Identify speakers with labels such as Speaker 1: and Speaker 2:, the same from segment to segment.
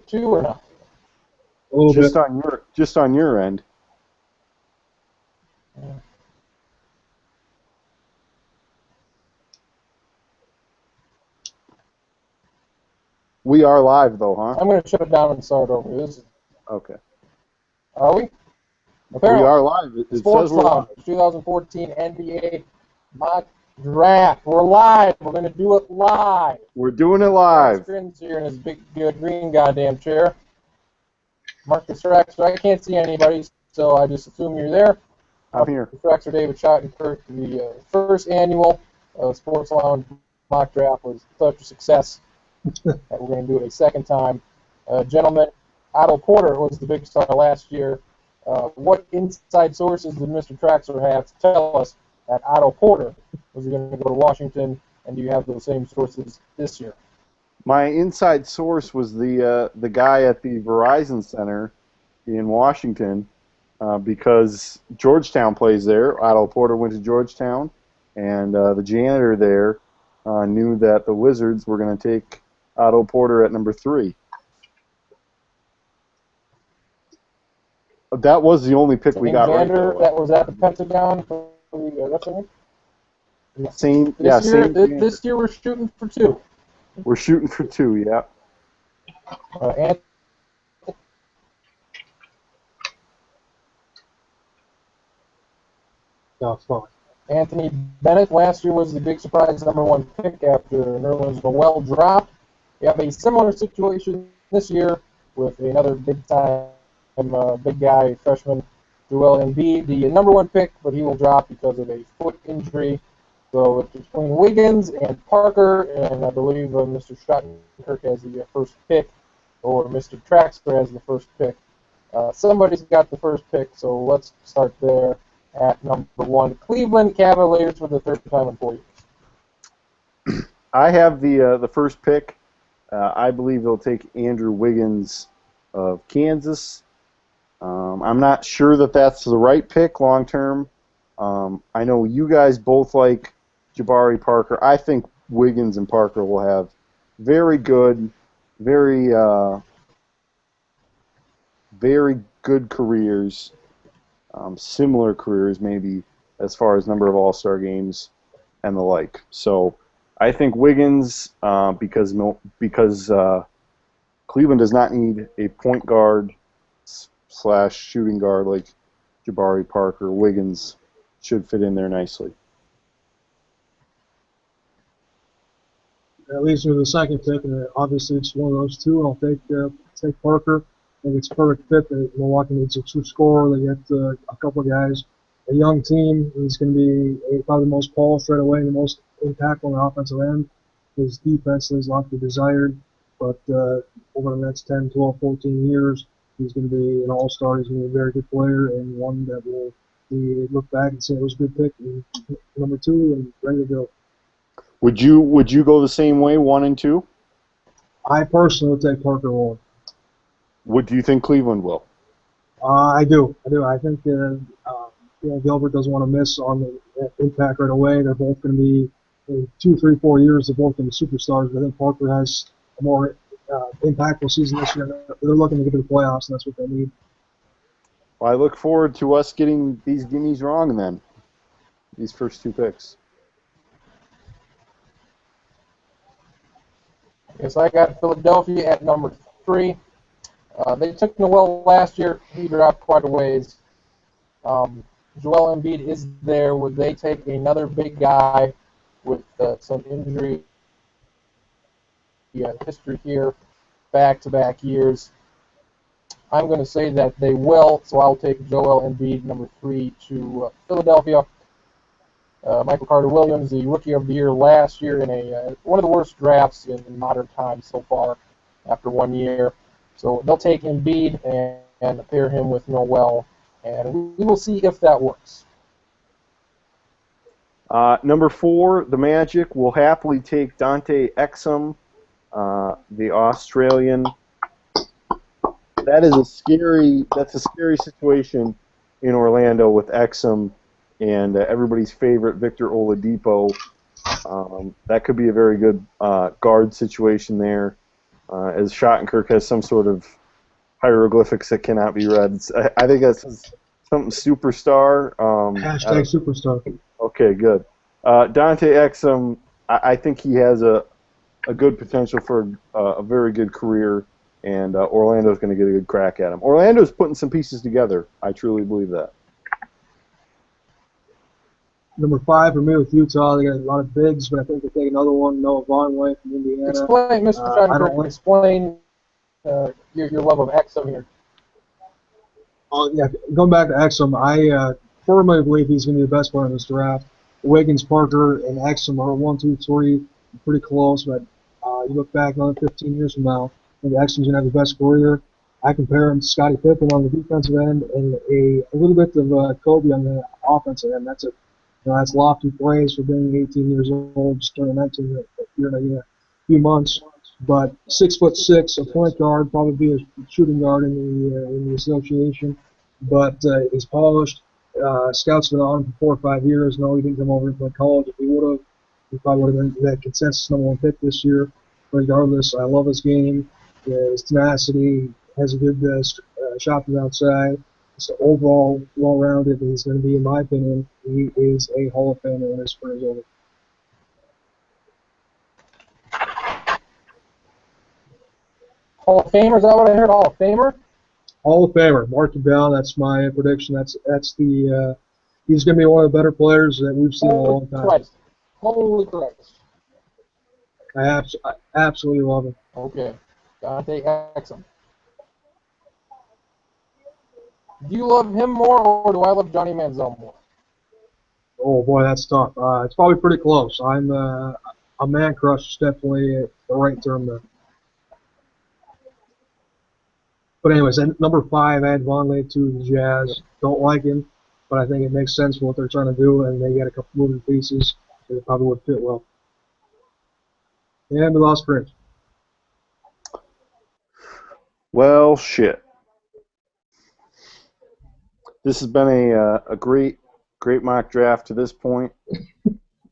Speaker 1: too, or not?
Speaker 2: A little
Speaker 3: Just
Speaker 2: bit.
Speaker 3: on your end.
Speaker 1: Yeah.
Speaker 3: We are live though, huh?
Speaker 1: I'm going to shut it down and start over.
Speaker 3: Okay.
Speaker 1: Are we?
Speaker 3: We
Speaker 1: Apparently.
Speaker 3: are live. It
Speaker 1: Sports
Speaker 3: says we're live.
Speaker 1: Lounge 2014 NBA mock draft. We're live. We're going to do it live.
Speaker 3: We're doing it live.
Speaker 1: Kriens here in his big green goddamn chair. Marcus Traxler. I can't see anybody, so I just assume you're there.
Speaker 3: I'm here.
Speaker 1: Traxler, David Schottenkirk. The first annual Sports Lounge mock draft was such a success that we're going to do it a second time. Gentlemen, Otto Porter was the big star last year. What inside sources did Mr. Traxler have to tell us that Otto Porter was going to go to Washington, and do you have those same sources this year?
Speaker 3: My inside source was the guy at the Verizon Center in Washington because Georgetown plays there. Otto Porter went to Georgetown, and the janitor there knew that the Wizards were going to take Otto Porter at number 3. That was the only pick we got right.
Speaker 1: That was at the Pentagon for the
Speaker 3: Same.
Speaker 1: This year we're shooting for 2.
Speaker 3: We're shooting for 2. Yeah.
Speaker 1: Anthony Bennett last year was the big surprise #1 pick after Nerlens Noel dropped. We have a similar situation this year with another big-time big guy, freshman Joel Embiid, the #1 pick, but he will drop because of a foot injury. So it's between Wiggins and Parker, and I believe Mr. Schottenkirk has the first pick, or Mr. Traxler has the first pick. Somebody's got the first pick, so let's start there at #1. Cleveland Cavaliers for the third time in 4 years.
Speaker 3: I have the first pick. I believe they'll take Andrew Wiggins of Kansas. I'm not sure that that's the right pick long term. I know you guys both like Jabari Parker. I think Wiggins and Parker will have very good careers, similar careers maybe as far as number of All-Star games and the like. So I think Wiggins, because Cleveland does not need a point guard / shooting guard like Jabari Parker. Wiggins should fit in there nicely.
Speaker 2: That leads me to the second pick, and obviously it's one of those two. I'll take Parker. I think it's a perfect fit. Milwaukee needs a true scorer. They get a couple of guys. A young team. He's going to be probably the most polished right away, the most impactful on the offensive end. His defense leaves a lot to be desired, but over the next 10, 12, 14 years, he's going to be an all-star. He's going to be a very good player, and one that will look back and say it was a good pick. And #2 and ready to go.
Speaker 3: Would you go the same way, 1 and 2?
Speaker 2: I personally would take Parker 1.
Speaker 3: What do you think Cleveland will?
Speaker 2: I do. I think Gilbert doesn't want to miss on the impact right away. They're both going to be in 2, 3, 4 years. They're both going to be superstars. But I think Parker has a more impactful season this year. They're looking to get to the playoffs, and that's what they need.
Speaker 3: Well, I look forward to us getting these gimmies wrong then. These first 2 picks.
Speaker 1: Yes, I got Philadelphia at #3. They took Noel last year. He dropped quite a ways. Joel Embiid is there. Would they take another big guy with some injury history here, back-to-back years? I'm going to say that they will, so I'll take Joel Embiid, #3, to Philadelphia. Michael Carter-Williams, the Rookie of the Year last year in one of the worst drafts in modern times so far after 1 year. So they'll take Embiid and pair him with Noel, and we will see if that works.
Speaker 3: #4, the Magic will happily take Dante Exum, the Australian. That's a scary situation in Orlando with Exum and everybody's favorite Victor Oladipo. That could be a very good guard situation there. as Schottenkirk has some sort of hieroglyphics that cannot be read. I think that's something superstar.
Speaker 2: Hashtag superstar.
Speaker 3: Okay, good. Dante Exum, I think he has a good potential for a very good career, and Orlando's going to get a good crack at him. Orlando's putting some pieces together. I truly believe that.
Speaker 2: Number 5 for me with Utah. They got a lot of bigs, but I think they take another one. Noah Vonleh from Indiana.
Speaker 1: Explain, Mr. Schottenkirk, explain your love of Exum here.
Speaker 2: Yeah, going back to Exum, I firmly believe he's going to be the best player in this draft. Wiggins, Parker, and Exum are 1, 2, 3, pretty close, but you look back another 15 years from now, I think Exum's going to have the best career. I compare him to Scottie Pippen on the defensive end and a little bit of Kobe on the offensive end. That's lofty praise for being 18 years old, just turning 19 in a few months. But 6'6", a point guard, probably be a shooting guard in the association. But he's polished. Scouts been on him for 4 or 5 years. No, he didn't come over to college. If he would have, he probably would have been that consensus #1 pick this year. Regardless, I love his game, his tenacity, has a good shot from outside. So overall, well-rounded. He's going to be, in my opinion, he is a Hall of Famer when his career is over.
Speaker 1: Hall of Famer, is that what I heard? Hall of Famer?
Speaker 2: Hall of Famer. Mark it down. That's my prediction. That's the he's going to be one of the better players that we've seen in a long time.
Speaker 1: Christ. Holy Christ.
Speaker 2: I absolutely love him.
Speaker 1: Okay. Dante Exum. Do you love him more, or do I love Johnny Manziel more?
Speaker 2: Oh boy, that's tough. It's probably pretty close. I'm a man crush is definitely the right term there. But anyways, at number 5, I had Vonleh to the Jazz. Don't like him, but I think it makes sense for what they're trying to do, and they got a couple moving pieces that probably would fit well. And we lost Kriens.
Speaker 3: Well, shit. This has been a great mock draft to this point.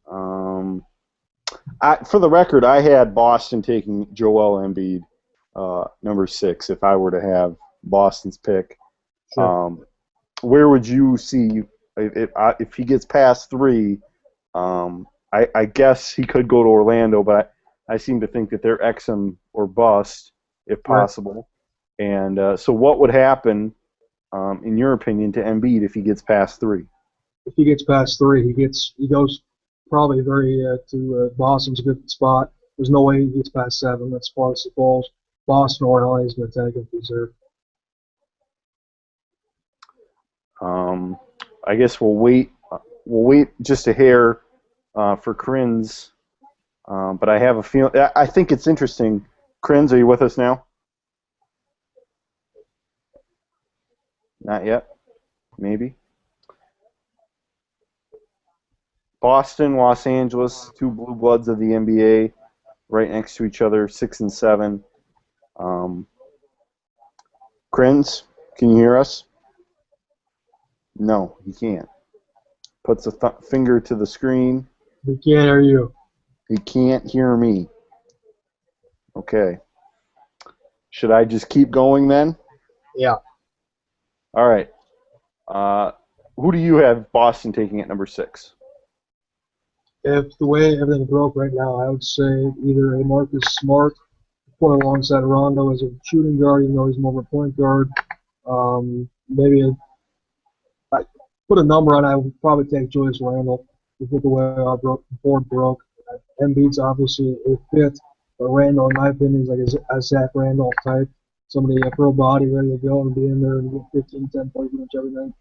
Speaker 3: For the record, I had Boston taking Joel Embiid, number 6, if I were to have Boston's pick.
Speaker 2: Sure.
Speaker 3: Where would you see if he gets past 3? I guess he could go to Orlando, but I seem to think that they're Exum or bust if possible. Right. And so, what would happen, in your opinion, to Embiid if he gets past 3?
Speaker 2: If he gets past 3, he goes probably to Boston's a good spot. There's no way he gets past 7. That's far as it falls. Boston or LA is going to take him if he's there.
Speaker 3: I guess we'll wait just a hair for Kriens, but I have a feeling. I think it's interesting. Kriens, are you with us now? Not yet. Maybe. Boston, Los Angeles, 2 blue bloods of the NBA, right next to each other, 6 and 7. Kriens, can you hear us? No, he can't. Puts a finger to the screen.
Speaker 2: He can't hear you.
Speaker 3: He can't hear me. Okay. Should I just keep going then?
Speaker 2: Yeah.
Speaker 3: All right. Who do you have Boston taking at number 6?
Speaker 2: If the way everything broke right now, I would say either a Marcus Smart, put alongside Rondo as a shooting guard, even though he's more of a point guard. Maybe I put a number on. I would probably take Julius Randle. With the way our board broke. Embiid's obviously a fit, but Randle, in my opinion, is like a Zach Randolph type. Somebody a pro body ready to go and be in there and get 15, 10 points pretty much every night.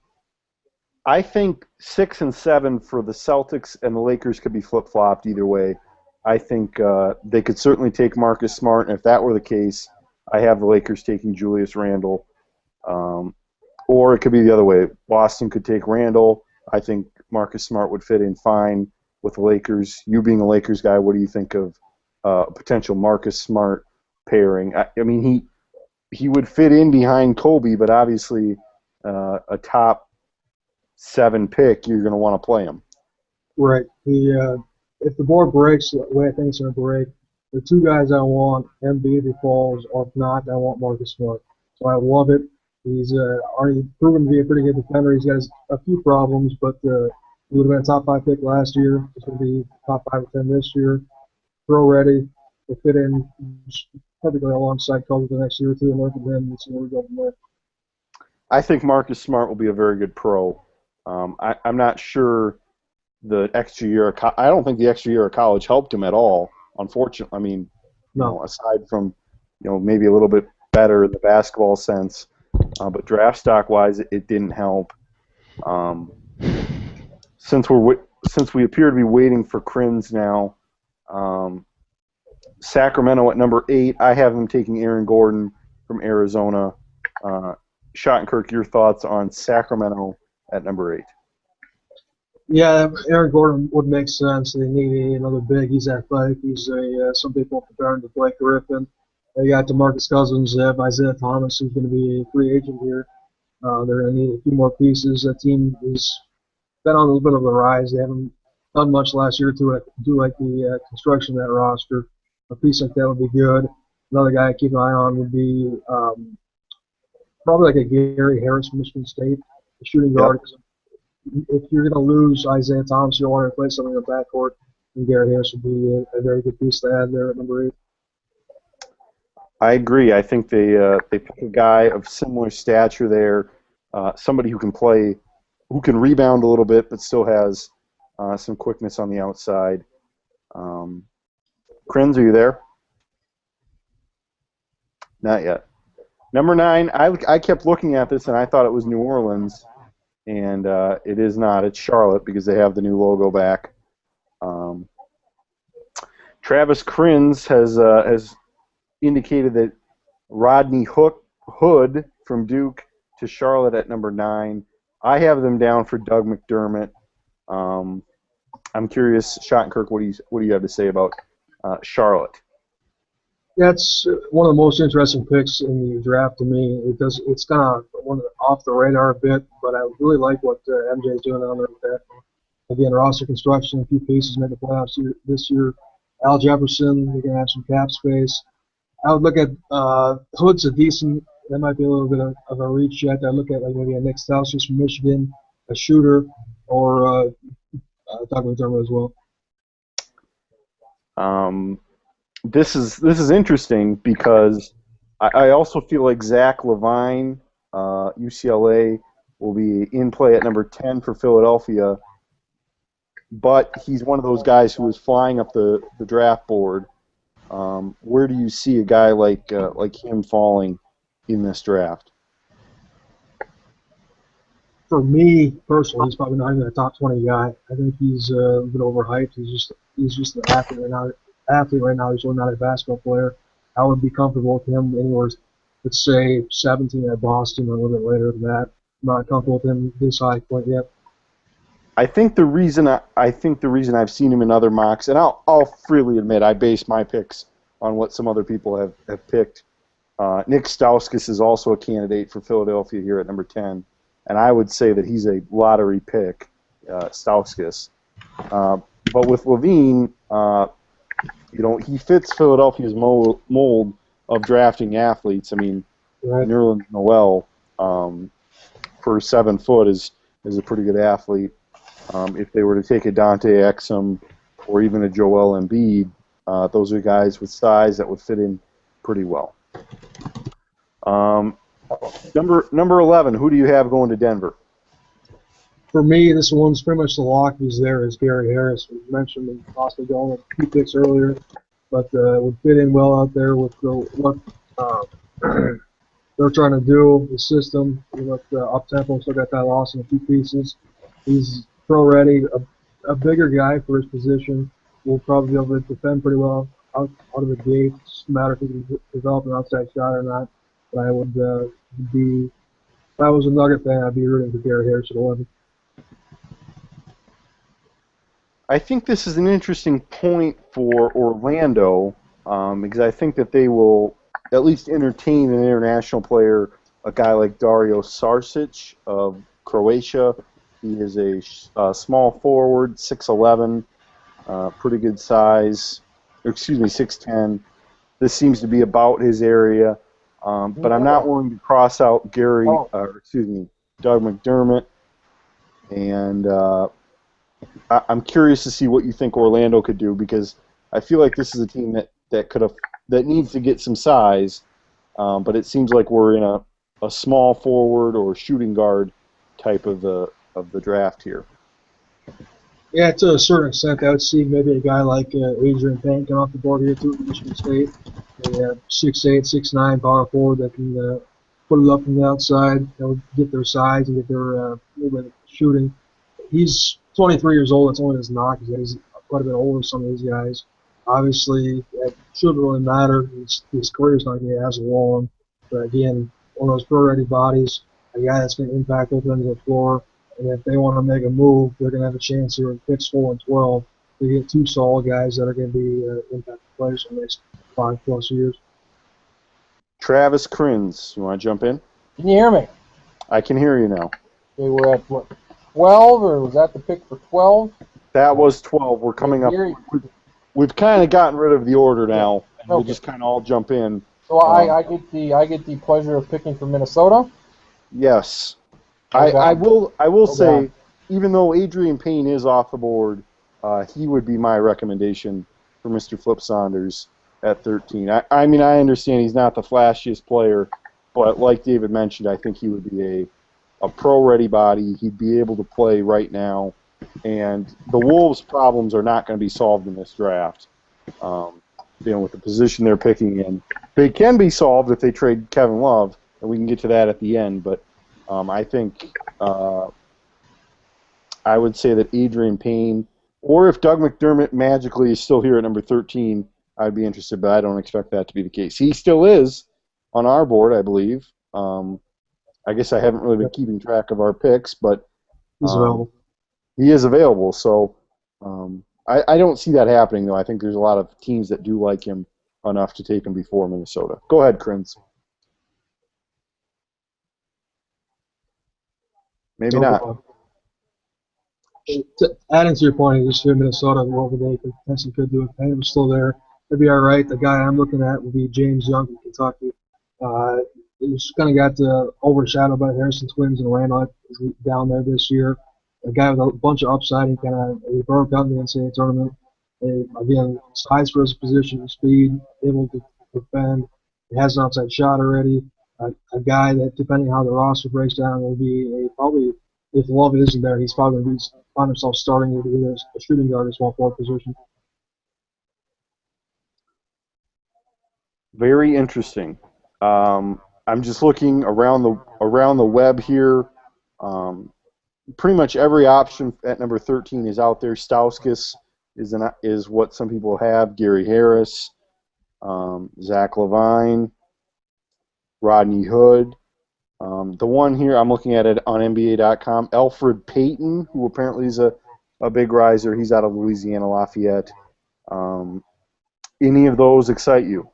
Speaker 3: I think 6 and 7 for the Celtics and the Lakers could be flip-flopped either way. I think they could certainly take Marcus Smart, and if that were the case, I have the Lakers taking Julius Randle. Or it could be the other way. Boston could take Randle. I think Marcus Smart would fit in fine with the Lakers. You being a Lakers guy, what do you think of a potential Marcus Smart pairing? I mean, he would fit in behind Kobe, but obviously a top 7 pick, you're going to want to play him.
Speaker 2: Right. If the board breaks the way I think it's going to break, the two guys I want, Embiid if he falls, or if not, I want Marcus Smart. So I love it. He's already proven to be a pretty good defender. He's got a few problems, but he would have been a top 5 pick last year. He's going to be top 5 or 10 this year. Throw ready to fit in perfectly alongside Kobe for the next year or two and work with him and see where we go from there.
Speaker 3: I think Marcus Smart will be a very good pro. I'm not sure the extra year. I don't think the extra year of college helped him at all. Unfortunately, I mean,
Speaker 2: No.
Speaker 3: aside from maybe a little bit better in the basketball sense, but draft stock wise, it didn't help. Since we appear to be waiting for Kriens now, Sacramento at number 8. I have them taking Aaron Gordon from Arizona. Schottenkirk, your thoughts on Sacramento at number 8?
Speaker 2: Yeah, Aaron Gordon would make sense. They need another big. He's athletic. He's some people compare him to Blake Griffin. They got DeMarcus Cousins. They have Isaiah Thomas, who's going to be a free agent here. They're going to need a few more pieces. That team has been on a little bit of a rise. They haven't done much last year to do like the construction of that roster. A piece like that would be good. Another guy to keep an eye on would be probably like a Gary Harris from Michigan State, a shooting guard. If you're going to lose Isaiah Thomas, you don't want to replace something in the backcourt, and Gary Harris would be a very good piece to add there at number 8.
Speaker 3: I agree. I think they pick a guy of similar stature there, somebody who can play, who can rebound a little bit, but still has some quickness on the outside. Kriens, are you there? Not yet. Number 9, I kept looking at this and I thought it was New Orleans, and it is not. It's Charlotte because they have the new logo back. Travis Kriens has indicated that Rodney Hood from Duke to Charlotte at number 9. I have them down for Doug McDermott. I'm curious, Schottenkirk, what do you have to say about Charlotte?
Speaker 2: That's one of the most interesting picks in the draft to me. It's kind of off the radar a bit, but I really like what MJ is doing on there with that. Again, roster construction, a few pieces make the playoffs this year. Al Jefferson, they're going to have some cap space. I would look at Hood's a decent. That might be a little bit of a reach yet. I look at like maybe a Nick Stauskas from Michigan, a shooter, or Doug McDermott as well.
Speaker 3: This is interesting because I also feel like Zach LaVine, UCLA, will be in play at number 10 for Philadelphia, but he's one of those guys who is flying up the draft board. Where do you see a guy like him falling in this draft?
Speaker 2: For me personally, he's probably not even a top 20 guy. I think he's a bit overhyped. He's just an athlete right now. He's really not a basketball player. I would be comfortable with him anywhere, let's say 17 at Boston or a little bit later than that. I'm not comfortable with him this high point yet.
Speaker 3: I think the reason I've seen him in other mocks, and I'll freely admit I base my picks on what some other people have picked. Nick Stauskas is also a candidate for Philadelphia here at number 10, and I would say that he's a lottery pick, Stauskas. But with Levine, he fits Philadelphia's mold of drafting athletes. I mean,
Speaker 2: Right.
Speaker 3: Nerlens Noel, for 7 foot, is a pretty good athlete. If they were to take a Dante Exum or even a Joel Embiid, those are guys with size that would fit in pretty well. Number 11, who do you have going to Denver?
Speaker 2: For me, this one's pretty much the lock. He's there is Gary Harris. We mentioned him possibly going a few picks earlier, but would fit in well out there with what they're trying to do, the system. He looked up-tempo, still got that loss in a few pieces. He's pro-ready, a bigger guy for his position. Will probably be able to defend pretty well out of the gate. It's just a matter if he can develop an outside shot or not. But I would be, if I was a Nugget fan, I'd be rooting for Gary Harris at 11.
Speaker 3: I think this is an interesting point for Orlando because I think that they will at least entertain an international player, a guy like Dario Saric of Croatia. He is a small forward, 6'11", pretty good size. excuse me, 6'10". This seems to be about his area. But I'm not willing to cross out Doug McDermott. And I'm curious to see what you think Orlando could do, because I feel like this is a team that needs to get some size. But it seems like we're in a small forward or shooting guard type of the draft here.
Speaker 2: Yeah, to a certain extent, I would see maybe a guy like Adrian Payne come off the board here too, Michigan State. They have 6'8", 6'9" power forward that can put it up from the outside, get their size and get their movement shooting. He's 23 years old. That's only his knock. He's quite a bit older than some of these guys. Obviously, it shouldn't really matter. His career's not going to be as long. But again, one of those pro-ready bodies, a guy that's going to impact both ends of the floor. And if they want to make a move, they're going to have a chance here in picks 4 and 12 to get 2 solid guys that are going to be impact players for the next 5+ years.
Speaker 3: Travis Kriens, you want to jump in?
Speaker 1: Can you hear me?
Speaker 3: I can hear you now.
Speaker 1: Okay, we're at what, 12, or was that the pick for 12?
Speaker 3: That was 12. We're coming up. We've kind of gotten rid of the order now, and we'll just kind of all jump in.
Speaker 1: So I get the pleasure of picking for Minnesota.
Speaker 3: Yes. I will say, even though Adrian Payne is off the board, he would be my recommendation for Mr. Flip Saunders at 13. I mean, I understand he's not the flashiest player, but like David mentioned, I think he would be a pro-ready body. He'd be able to play right now, and the Wolves' problems are not going to be solved in this draft. With the position they're picking in, they can be solved if they trade Kevin Love, and we can get to that at the end, but I think I would say that Adrian Payne, or if Doug McDermott magically is still here at number 13, I'd be interested, but I don't expect that to be the case. He still is on our board, I believe. I guess I haven't really been keeping track of our picks, but
Speaker 2: he's available.
Speaker 3: He is available, so I don't see that happening, though. I think there's a lot of teams that do like him enough to take him before Minnesota. Go ahead, Kriens. Maybe not.
Speaker 2: Adding to your point, just here in Minnesota, what they potentially could do if Payne was still there, it'd be all right. The guy I'm looking at would be James Young from Kentucky. He just kind of got overshadowed by the Harrison twins and Randall down there this year. A guy with a bunch of upside. He broke out in the NCAA tournament. Again, size for his position, speed, able to defend. He has an outside shot already. A guy that, depending on how the roster breaks down, will be probably, if Love isn't there, he's probably going to find himself starting with either a shooting guard or small forward position.
Speaker 3: Very interesting. I'm just looking around the web here. Pretty much every option at number 13 is out there. Stauskas is what some people have. Gary Harris, Zach LaVine, Rodney Hood. The one here, I'm looking at it on NBA.com, Elfrid Payton, who apparently is a big riser. He's out of Louisiana Lafayette. Any of those excite you?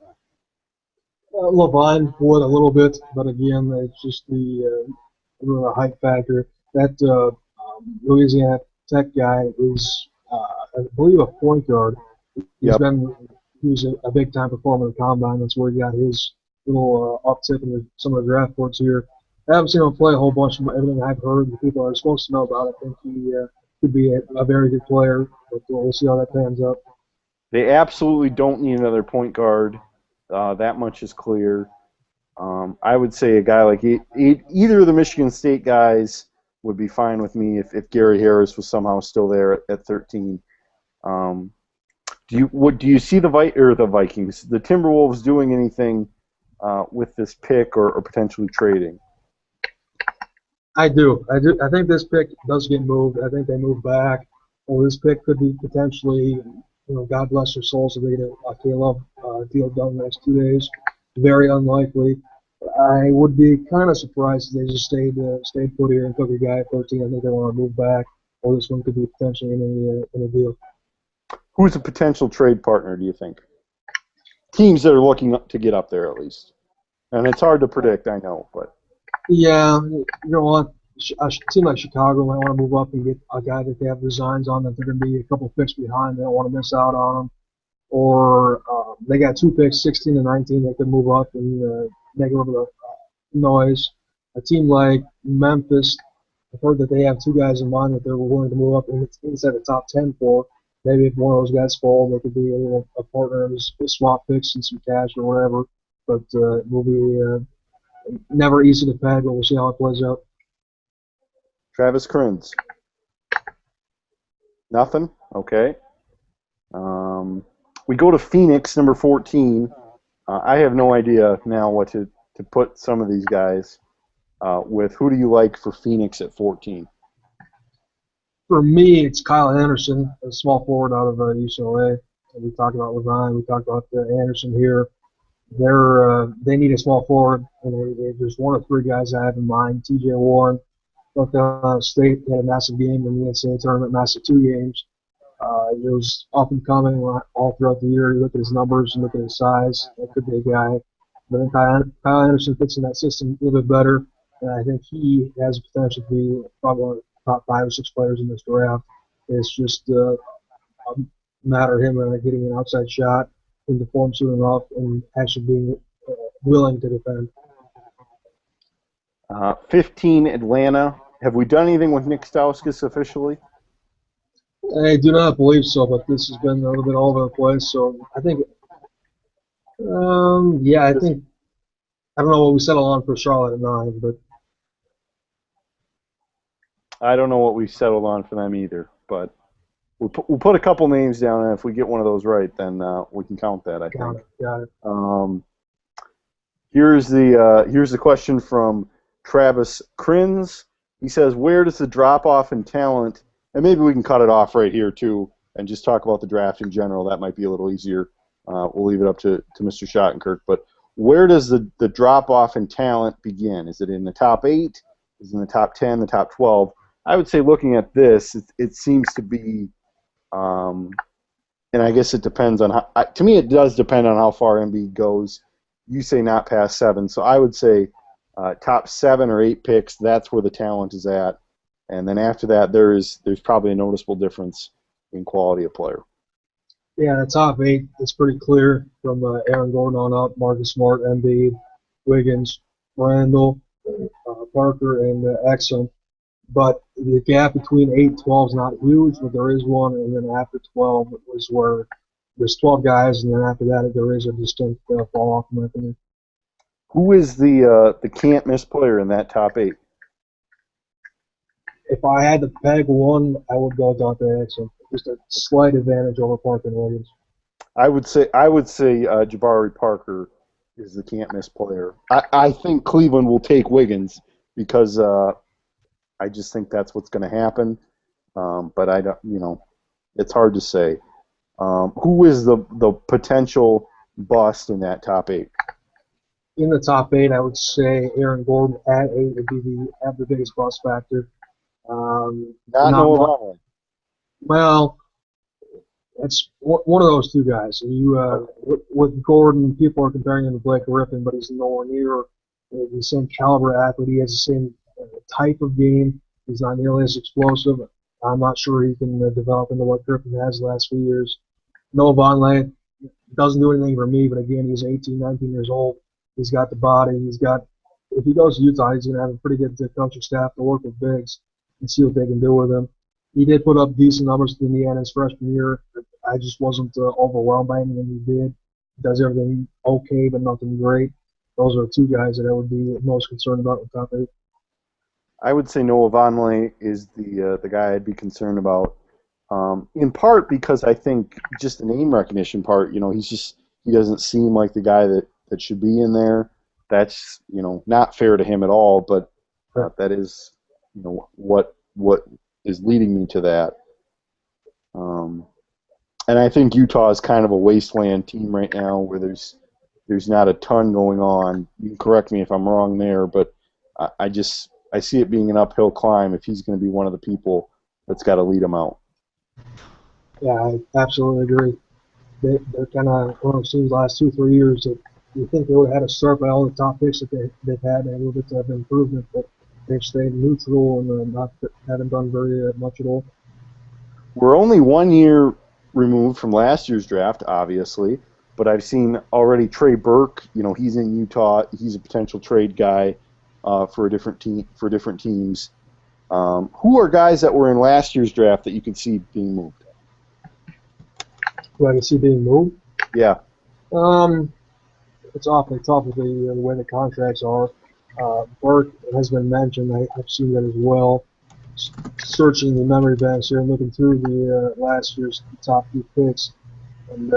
Speaker 2: LaVine would a little bit, but again, it's just the hype factor. That Louisiana Tech guy is, I believe, a point guard. He was a big time performer in the combine. That's where he got his little uptick in some of the draft boards here. I haven't seen him play a whole bunch from everything I've heard. The people are supposed to know about it. I think he could be a very good player, but we'll see how that pans out.
Speaker 3: They absolutely don't need another point guard. That much is clear. I would say a guy like either of the Michigan State guys would be fine with me if Gary Harris was somehow still there at 13. Do you see the Vikings, the Timberwolves, doing anything with this pick or potentially trading?
Speaker 2: I do. I think this pick does get moved. I think they move back. Or this pick could be potentially, God bless their souls if they get a Caleb deal done in the next 2 days. Very unlikely. I would be kind of surprised if they just stayed put here and took a guy at 13. I think they want to move back. Or this one could be potentially in a deal.
Speaker 3: Who's a potential trade partner, do you think? Teams that are looking to get up there at least. And it's hard to predict, I know, but.
Speaker 2: Yeah, a team like Chicago might want to move up and get a guy that they have designs on that they're going to be a couple picks behind. They don't want to miss out on him. or they got 2 picks, 16 and 19. They could move up and make a little bit of noise. A team like Memphis, I've heard that they have 2 guys in mind that they're willing to move up inside the top 10 for. Maybe if one of those guys fall, they could be a partner in swap picks and some cash or whatever. But it will be never easy to peg, but we'll see how it plays out.
Speaker 3: Travis Kriens. Nothing? Okay. We go to Phoenix, number 14. I have no idea now what to put some of these guys with. Who do you like for Phoenix at 14?
Speaker 2: For me, it's Kyle Anderson, a small forward out of UCLA. We talked about Levine. We talked about Anderson here. They need a small forward, and there's 1 of 3 guys I have in mind. T.J. Warren, North Carolina State, had a massive game in the NCAA tournament, massive 2 games. It was up and coming all throughout the year. You look at his numbers and look at his size. That could be a guy. But then Kyle Anderson fits in that system a little bit better, and I think he has the potential to be probably one of the top 5 or 6 players in this draft. It's just a matter of him getting an outside shot, into form soon enough, and actually being willing to defend.
Speaker 3: 15, Atlanta. Have we done anything with Nick Stauskas officially?
Speaker 2: I do not believe so, but this has been a little bit all over the place. So I think, I don't know what we settled on for Charlotte at 9, but
Speaker 3: I don't know what we settled on for them either. But we'll put a couple names down, and if we get one of those right, then we can count that. I think.
Speaker 2: Got it.
Speaker 3: Here's the question from Travis Kriens. He says, "Where does the drop off in talent?" And maybe we can cut it off right here too, and just talk about the draft in general. That might be a little easier. We'll leave it up to Mr. Schottenkirk. But where does the drop off in talent begin? Is it in the top 8? Is it in the top 10? The top 12? I would say, looking at this, it seems to be, and I guess it depends on how. To me, it does depend on how far Embiid goes. You say not past 7, so I would say top 7 or 8 picks. That's where the talent is at. And then after that, there's probably a noticeable difference in quality of player.
Speaker 2: Yeah, the top 8 is pretty clear from Aaron Gordon on up, Marcus Smart, Embiid, Wiggins, Randall, Parker, and Exum. But the gap between 8 and 12 is not huge, but there is one, and then after 12 is where there's 12 guys, and then after that there is a distinct fall off, in my opinion.
Speaker 3: Who is the can't miss player in that top 8?
Speaker 2: If I had to peg one, I would go Dante Exum. Just a slight advantage over Parker and Wiggins.
Speaker 3: I would say Jabari Parker is the can't miss player. I think Cleveland will take Wiggins because I just think that's what's going to happen. But I don't, it's hard to say. Who is the potential bust in that top 8?
Speaker 2: In the top 8, I would say Aaron Gordon at 8 would have the biggest bust factor.
Speaker 3: Not Noah.
Speaker 2: Well, it's one of those 2 guys. And with Gordon, people are comparing him to Blake Griffin, but he's nowhere near the same caliber athlete. He has the same type of game. He's not nearly as explosive. I'm not sure he can develop into what Griffin has the last few years. Noah Vonleh doesn't do anything for me, but again, he's 18, 19 years old. He's got the body. If he goes to Utah, he's going to have a pretty good coaching staff to work with bigs and see what they can do with him. He did put up decent numbers in Indiana his freshman year. I just wasn't overwhelmed by anything he did. He does everything okay, but nothing great. Those are 2 guys that I would be most concerned about in the top 8.
Speaker 3: I would say Noah Vonleh is the guy I'd be concerned about, in part because I think just the name recognition part. He doesn't seem like the guy that should be in there. That's not fair to him at all. But that is what is leading me to that. And I think Utah is kind of a wasteland team right now, where there's not a ton going on. You can correct me if I'm wrong there, but I see it being an uphill climb if he's going to be one of the people that's got to lead them out.
Speaker 2: Yeah, I absolutely agree. They're kind of one of those teams the last 2 or 3 years that you think they would have had a start by all the top picks that they've had and a little bit of improvement, but they've stayed neutral and haven't done very much at all.
Speaker 3: We're only 1 year removed from last year's draft, obviously, but I've seen already Trey Burke. You know, he's in Utah. He's a potential trade guy for a different team for different teams. Who are guys that were in last year's draft that you can see being moved?
Speaker 2: Who I can see being moved?
Speaker 3: Yeah.
Speaker 2: It's awfully tough with the way the contracts are. Burke has been mentioned. I've seen that as well. Searching the memory banks here, looking through the last year's top few picks, and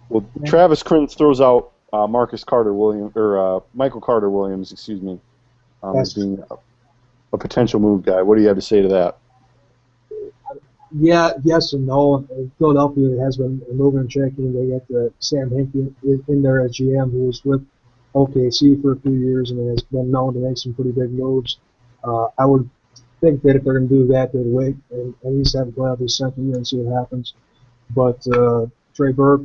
Speaker 3: Well, Travis Kriens throws out Marcus Carter Williams or Michael Carter Williams, excuse me, as being a potential move guy. What do you have to say to that?
Speaker 2: yeah, yes and no. Philadelphia has been moving and checking. They got Sam Hinkie in there as GM, who was with OKC for a few years and has been known to make some pretty big moves. I would think that if they're going to do that, they'd wait and at least have a play out this second year and see what happens. But Trey Burke,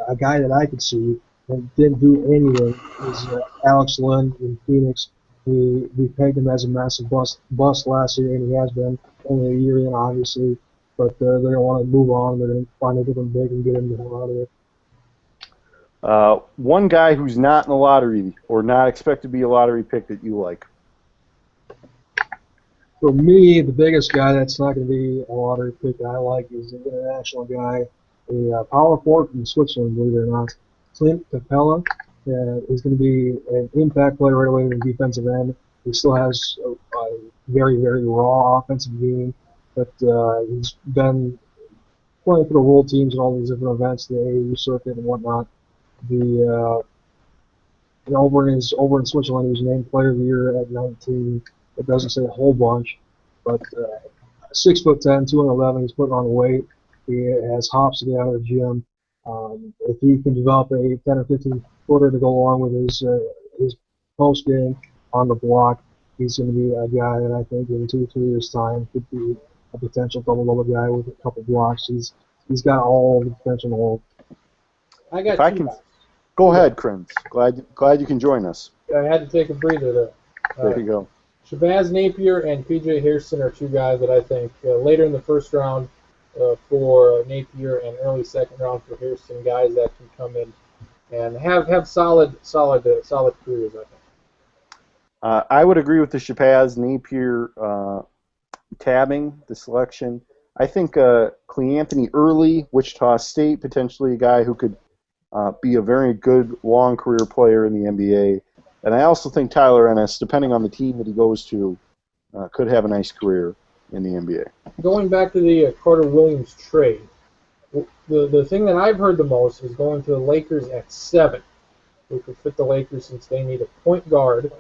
Speaker 2: a guy that I could see and didn't do anything, is Alex Lynn in Phoenix. We pegged him as a massive bust last year, and he has been only a year in, obviously. But they're going to want to move on. They're going to find a different big and get him the hell out of there.
Speaker 3: One guy who's not in the lottery or not expected to be a lottery pick that you like.
Speaker 2: For me, the biggest guy that's not going to be a lottery pick that I like is an international guy, a power forward from Switzerland, believe it or not. Clint Capella is going to be an impact player right away in the defensive end. He still has a very, very raw offensive game, but he's been playing for the world teams and all these different events, the AAU circuit and whatnot. Over in Switzerland, he was named Player of the Year at 19. It doesn't say a whole bunch, but 6'10", 211. He's putting on weight. He has hops to get out of the gym. If he can develop a 10 or 15 footer to go along with his post game on the block, he's going to be a guy that I think in 2 or 3 years' time could be a potential double-double guy with a couple blocks. He's got all the potential in the world.
Speaker 3: Go ahead, Kriens. Glad you can join us.
Speaker 1: I had to take a breather there.
Speaker 3: There you go.
Speaker 1: Shabazz Napier and PJ Hairston are two guys that I think later in the first round for Napier and early second round for Hairston, guys that can come in and have solid careers, I think.
Speaker 3: I would agree with the Shabazz Napier tabbing the selection. I think Cleanthony Early, Wichita State, potentially a guy who could be a very good long career player in the NBA. And I also think Tyler Ennis, depending on the team that he goes to, could have a nice career in the NBA.
Speaker 1: Going back to the Carter Williams trade, the thing that I've heard the most is going to the Lakers at 7, which would fit the Lakers since they need a point guard.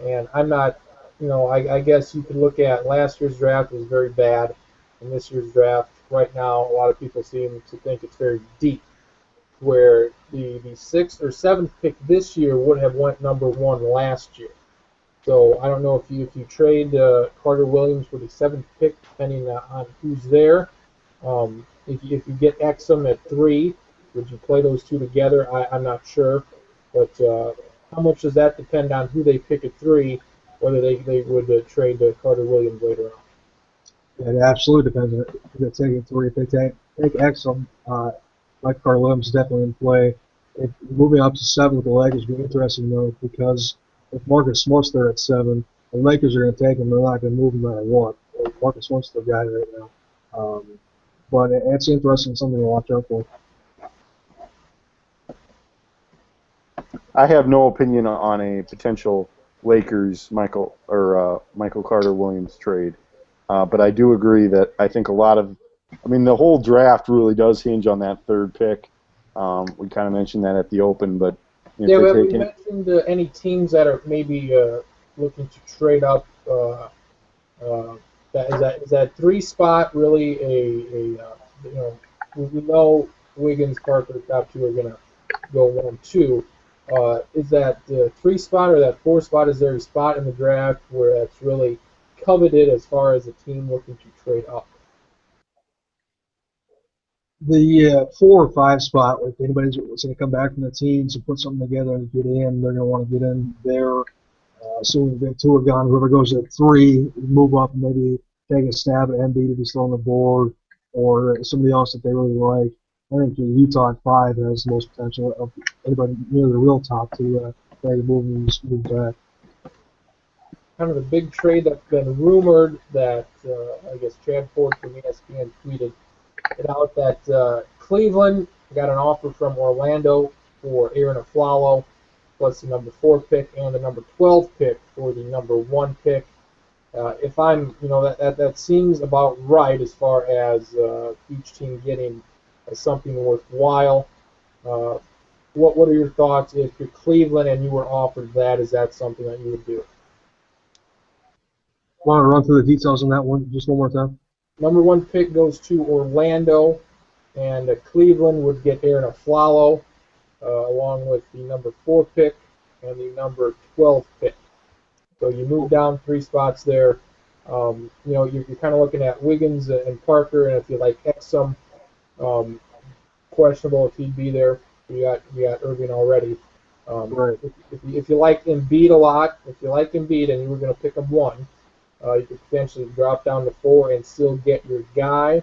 Speaker 1: And I'm not, I guess you could look at last year's draft was very bad, and this year's draft right now a lot of people seem to think it's very deep, where the 6th or 7th pick this year would have went number 1 last year. So I don't know if you trade Carter Williams for the 7th pick, depending on who's there. If you get Exum at 3, would you play those two together? I'm not sure, but how much does that depend on who they pick at 3, whether they would trade Carter Williams later on?
Speaker 2: It absolutely depends on if they take it 3. If they take Exum, Mike Carter Williams is definitely in play. Moving up to 7 with the Lakers would be interesting, though, because if Marcus Smart's there at 7, the Lakers are going to take him. They're not going to move him no matter what. Marcus Smart's the guy right now. But it's interesting, something to watch out for.
Speaker 3: I have no opinion on a potential Lakers Michael Carter Williams trade, but I do agree that I think the whole draft really does hinge on that 3rd pick. We kind of mentioned that at the Open, but
Speaker 1: we mentioned any teams that are maybe looking to trade up. Is that 3 spot really we know Wiggins, Parker, top 2 are going to go 1, 2. Is that the 3 spot or that 4 spot? Is there a spot in the draft where that's really coveted as far as a team looking to trade up?
Speaker 2: The 4 or 5 spot, if anybody's going to come back from the teams and put something together and get in, they're going to want to get in there. Assuming the 2 are gone, whoever goes at 3, move up and maybe take a stab at Embiid if he's still on the board. or somebody else that they really like. I think Utah at 5 has the most potential of anybody near the real top to make a move back.
Speaker 1: Kind of the big trade that's been rumored that I guess Chad Ford from ESPN tweeted it out that Cleveland got an offer from Orlando for Aaron Aflalo plus the number 4 pick and the number 12 pick for the number 1 pick. If I'm, that seems about right as far as each team getting something worthwhile. Uh, what are your thoughts if you're Cleveland and you were offered that? Is that something that you would do?
Speaker 2: Want to run through the details on that one just one more time?
Speaker 1: Number 1 pick goes to Orlando, and Cleveland would get Aaron Aflalo along with the number 4 pick and the number 12 pick. So you move down 3 spots there. You're kind of looking at Wiggins and Parker, and if you like Exum, questionable if he'd be there. You got Irving already.
Speaker 2: Right.
Speaker 1: If you like Embiid a lot, if you like Embiid and you were going to pick him 1, you could potentially drop down to 4 and still get your guy.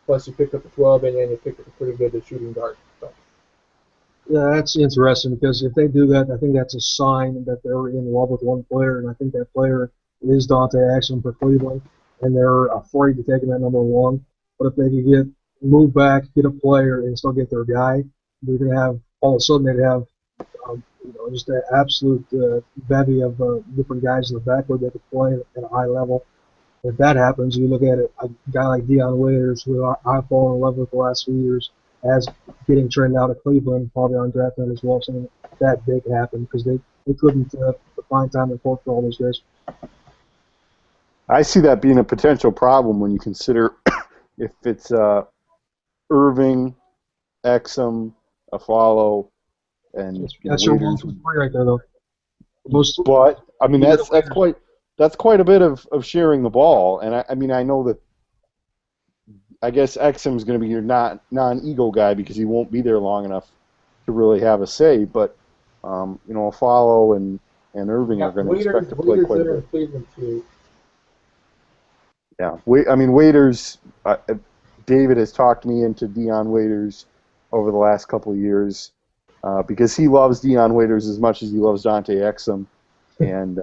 Speaker 1: Plus, you pick up a 12, and then you pick up a pretty good shooting guard. So.
Speaker 2: Yeah, that's interesting because if they do that, I think that's a sign that they're in love with one player, and I think that player is Dante Exum for Cleveland, and they're afraid to take him at number 1. But if they could move back, get a player, and still get their guy, they're going to have all of a sudden they'd have just an absolute bevy of different guys in the backcourt that could play at a high level. If that happens, you look at it, a guy like Dion Waiters, who I've fallen in love with the last few years, as getting traded out of Cleveland, probably on draft night as well. Something that big happened because they couldn't find time to court for all those guys.
Speaker 3: I see that being a potential problem when you consider if it's Irving, Exum, Aflalo, and
Speaker 2: that's your
Speaker 3: Waiters.
Speaker 2: 1-2-3 right there, though.
Speaker 3: But I mean that's quite a bit of sharing the ball, and I know that I guess Exum's going to be your non-ego guy because he won't be there long enough to really have a say. But Aflalo and Irving are going to expect to play quite a bit.
Speaker 1: Cleveland too.
Speaker 3: Yeah, Waiters. David has talked me into Dion Waiters over the last couple of years because he loves Dion Waiters as much as he loves Dante Exum, and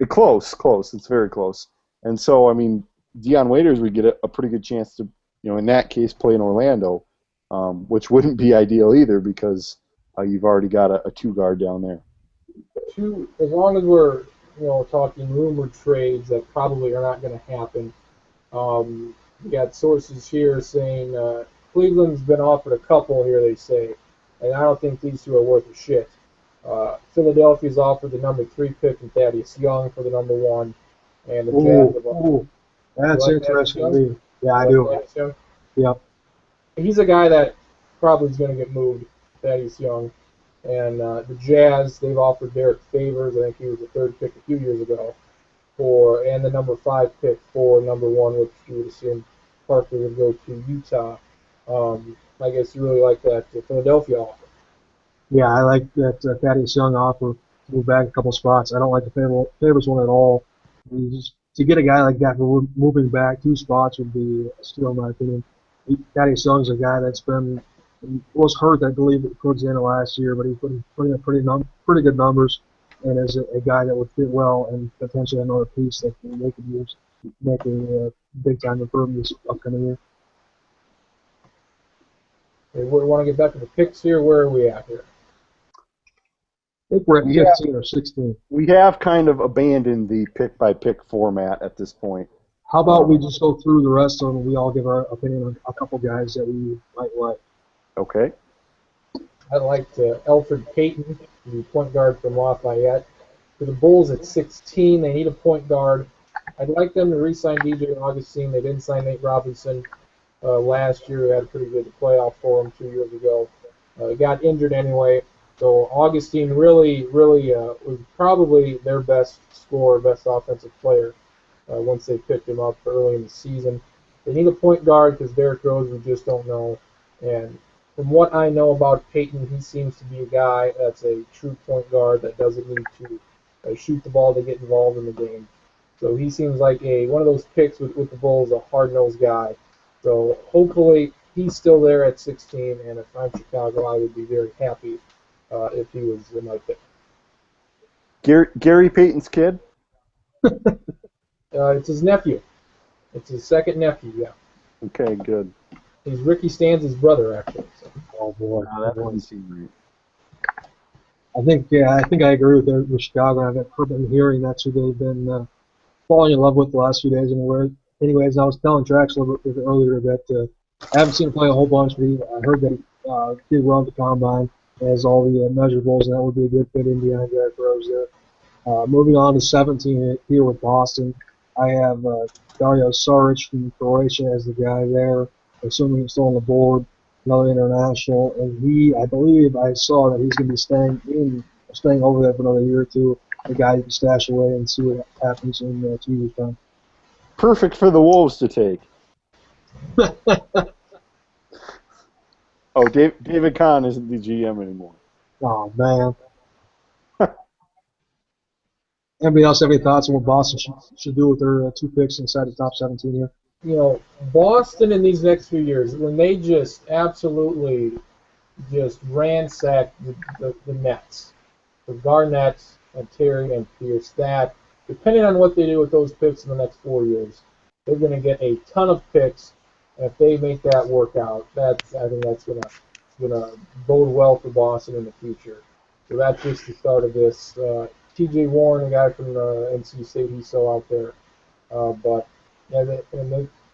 Speaker 3: close. It's very close. And so, I mean, Dion Waiters would get a pretty good chance to, in that case, play in Orlando, which wouldn't be ideal either because you've already got a 2 guard down there.
Speaker 1: As long as we're talking rumored trades that probably are not going to happen. We got sources here saying Cleveland's been offered a couple here, they say, and I don't think these 2 are worth a shit. Philadelphia's offered the number 3 pick and Thaddeus Young for the number 1, and the Jazz have offered.
Speaker 2: That's interesting to me. Yeah, I do. Yep.
Speaker 1: He's a guy that probably is going to get moved, Thaddeus Young. And the Jazz, they've offered Derek Favors. I think he was the 3rd pick a few years ago. And the number 5 pick for number 1, which you would assume Parker would go to Utah. I guess you really like that Philadelphia offer.
Speaker 2: Yeah, I like that Thaddeus Young offer to move back a couple spots. I don't like the Favors one at all. To get a guy like that moving back 2 spots would be a steal, in my opinion. Thaddeus Young's a guy that's was hurt, I believe, towards the end of last year, but he's putting up pretty good numbers, and is a guy that would fit well and potentially another piece that they could use making a big-time improvement this upcoming year.
Speaker 1: We want to get back to the picks here. Where are we at here?
Speaker 2: I think we're at 15 or 16.
Speaker 3: We have kind of abandoned the pick-by-pick format at this point.
Speaker 2: How about we just go through the rest of them and we all give our opinion on a couple guys that we might like?
Speaker 3: Okay.
Speaker 1: I liked Elfrid Payton, the point guard from Lafayette. For the Bulls at 16, they need a point guard. I'd like them to re-sign DJ Augustine. They didn't sign Nate Robinson last year. They had a pretty good playoff for him 2 years ago. He got injured anyway. So Augustine really was probably their best scorer, best offensive player once they picked him up early in the season. They need a point guard because Derrick Rose, we just don't know. And from what I know about Peyton, he seems to be a guy that's a true point guard that doesn't need to shoot the ball to get involved in the game. So he seems like one of those picks with the Bulls, a hard-nosed guy So hopefully he's still there at 16, and if I'm Chicago, I would be very happy if he was in my pick.
Speaker 3: Gary Payton's kid?
Speaker 1: It's his nephew. It's his second nephew, yeah.
Speaker 3: Okay, good.
Speaker 1: He's Ricky Stan's brother, actually. So.
Speaker 2: Oh boy,
Speaker 3: No, that doesn't seem right.
Speaker 2: I think I agree with Chicago. I've been hearing that's who they've been falling in love with the last few days. Anyways, I was telling Trax a little bit earlier that I haven't seen him play a whole bunch, but I heard that he did well at the combine, has all the measurables, and that would be a good fit in behind Derrick Rose there. Moving on to 17 here with Boston, I have Dario Saric from Croatia as the guy there, assuming he's still on the board, another international, and I believe I saw that he's going to be staying over there for another year or two. A guy you can stash away and see what happens in 2 years' time.
Speaker 3: Perfect for the Wolves to take. Oh, David Kahn isn't the GM anymore.
Speaker 2: Oh, man. Anybody else have any thoughts on what Boston should do with their 2 picks inside the top 17 here?
Speaker 1: You know, Boston in these next few years, when they just absolutely just ransack the Nets, the Garnetts and Terry and Pierce, that depending on what they do with those picks in the next 4 years, they're going to get a ton of picks. And if they make that work out, I think that's going to bode well for Boston in the future. So that's just the start of this. T.J. Warren, a guy from NC State, he's still out there. But yeah,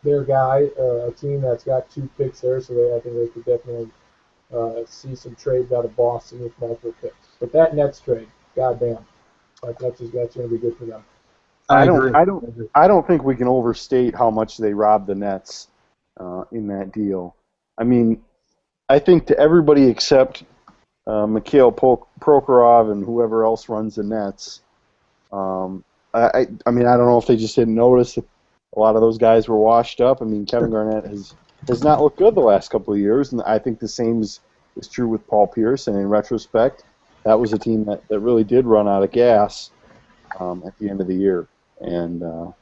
Speaker 1: they're a guy, a team that's got 2 picks there, so I think they could definitely see some trades out of Boston with multiple picks. But that Nets trade, goddamn, that's going to be good for them.
Speaker 3: I don't think we can overstate how much they robbed the Nets in that deal. I mean, I think to everybody except Mikhail Prokhorov and whoever else runs the Nets, I mean, I don't know if they just didn't notice that a lot of those guys were washed up. I mean, Kevin Garnett has not looked good the last couple of years, and I think the same is true with Paul Pierce. And in retrospect, that was a team that really did run out of gas at the end of the year. And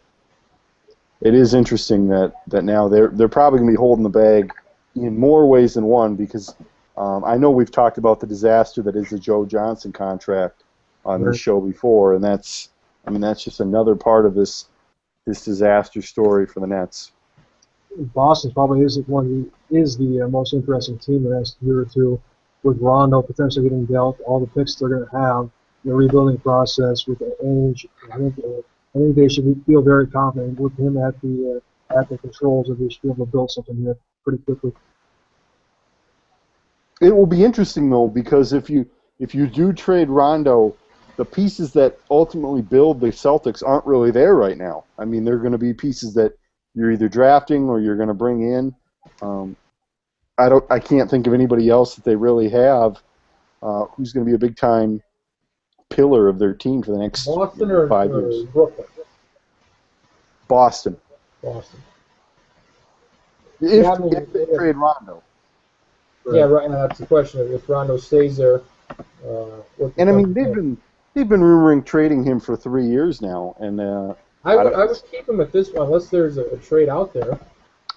Speaker 3: it is interesting that now they're probably going to be holding the bag in more ways than one, because I know we've talked about the disaster that is the Joe Johnson contract on this show before, and that's just another part of this disaster story for the Nets.
Speaker 2: Boston probably is the most interesting team in the next year or two, with Rondo potentially getting dealt, all the picks they're going to have, the rebuilding process with the age. I think they should feel very confident with him at the controls that they should be able to build something here pretty quickly.
Speaker 3: It will be interesting though, because if you do trade Rondo, the pieces that ultimately build the Celtics aren't really there right now. I mean, they're going to be pieces that you're either drafting or you're going to bring in. I can't think of anybody else that they really have who's going to be a big time pillar of their team for the next
Speaker 1: Boston or
Speaker 3: 5 years.
Speaker 1: Brooklyn?
Speaker 3: Boston. If they trade Rondo.
Speaker 1: Yeah, right. That's the question. If Rondo stays there,
Speaker 3: and I mean they've been rumoring trading him for 3 years now, and
Speaker 1: I would keep him at this point unless there's a trade out there.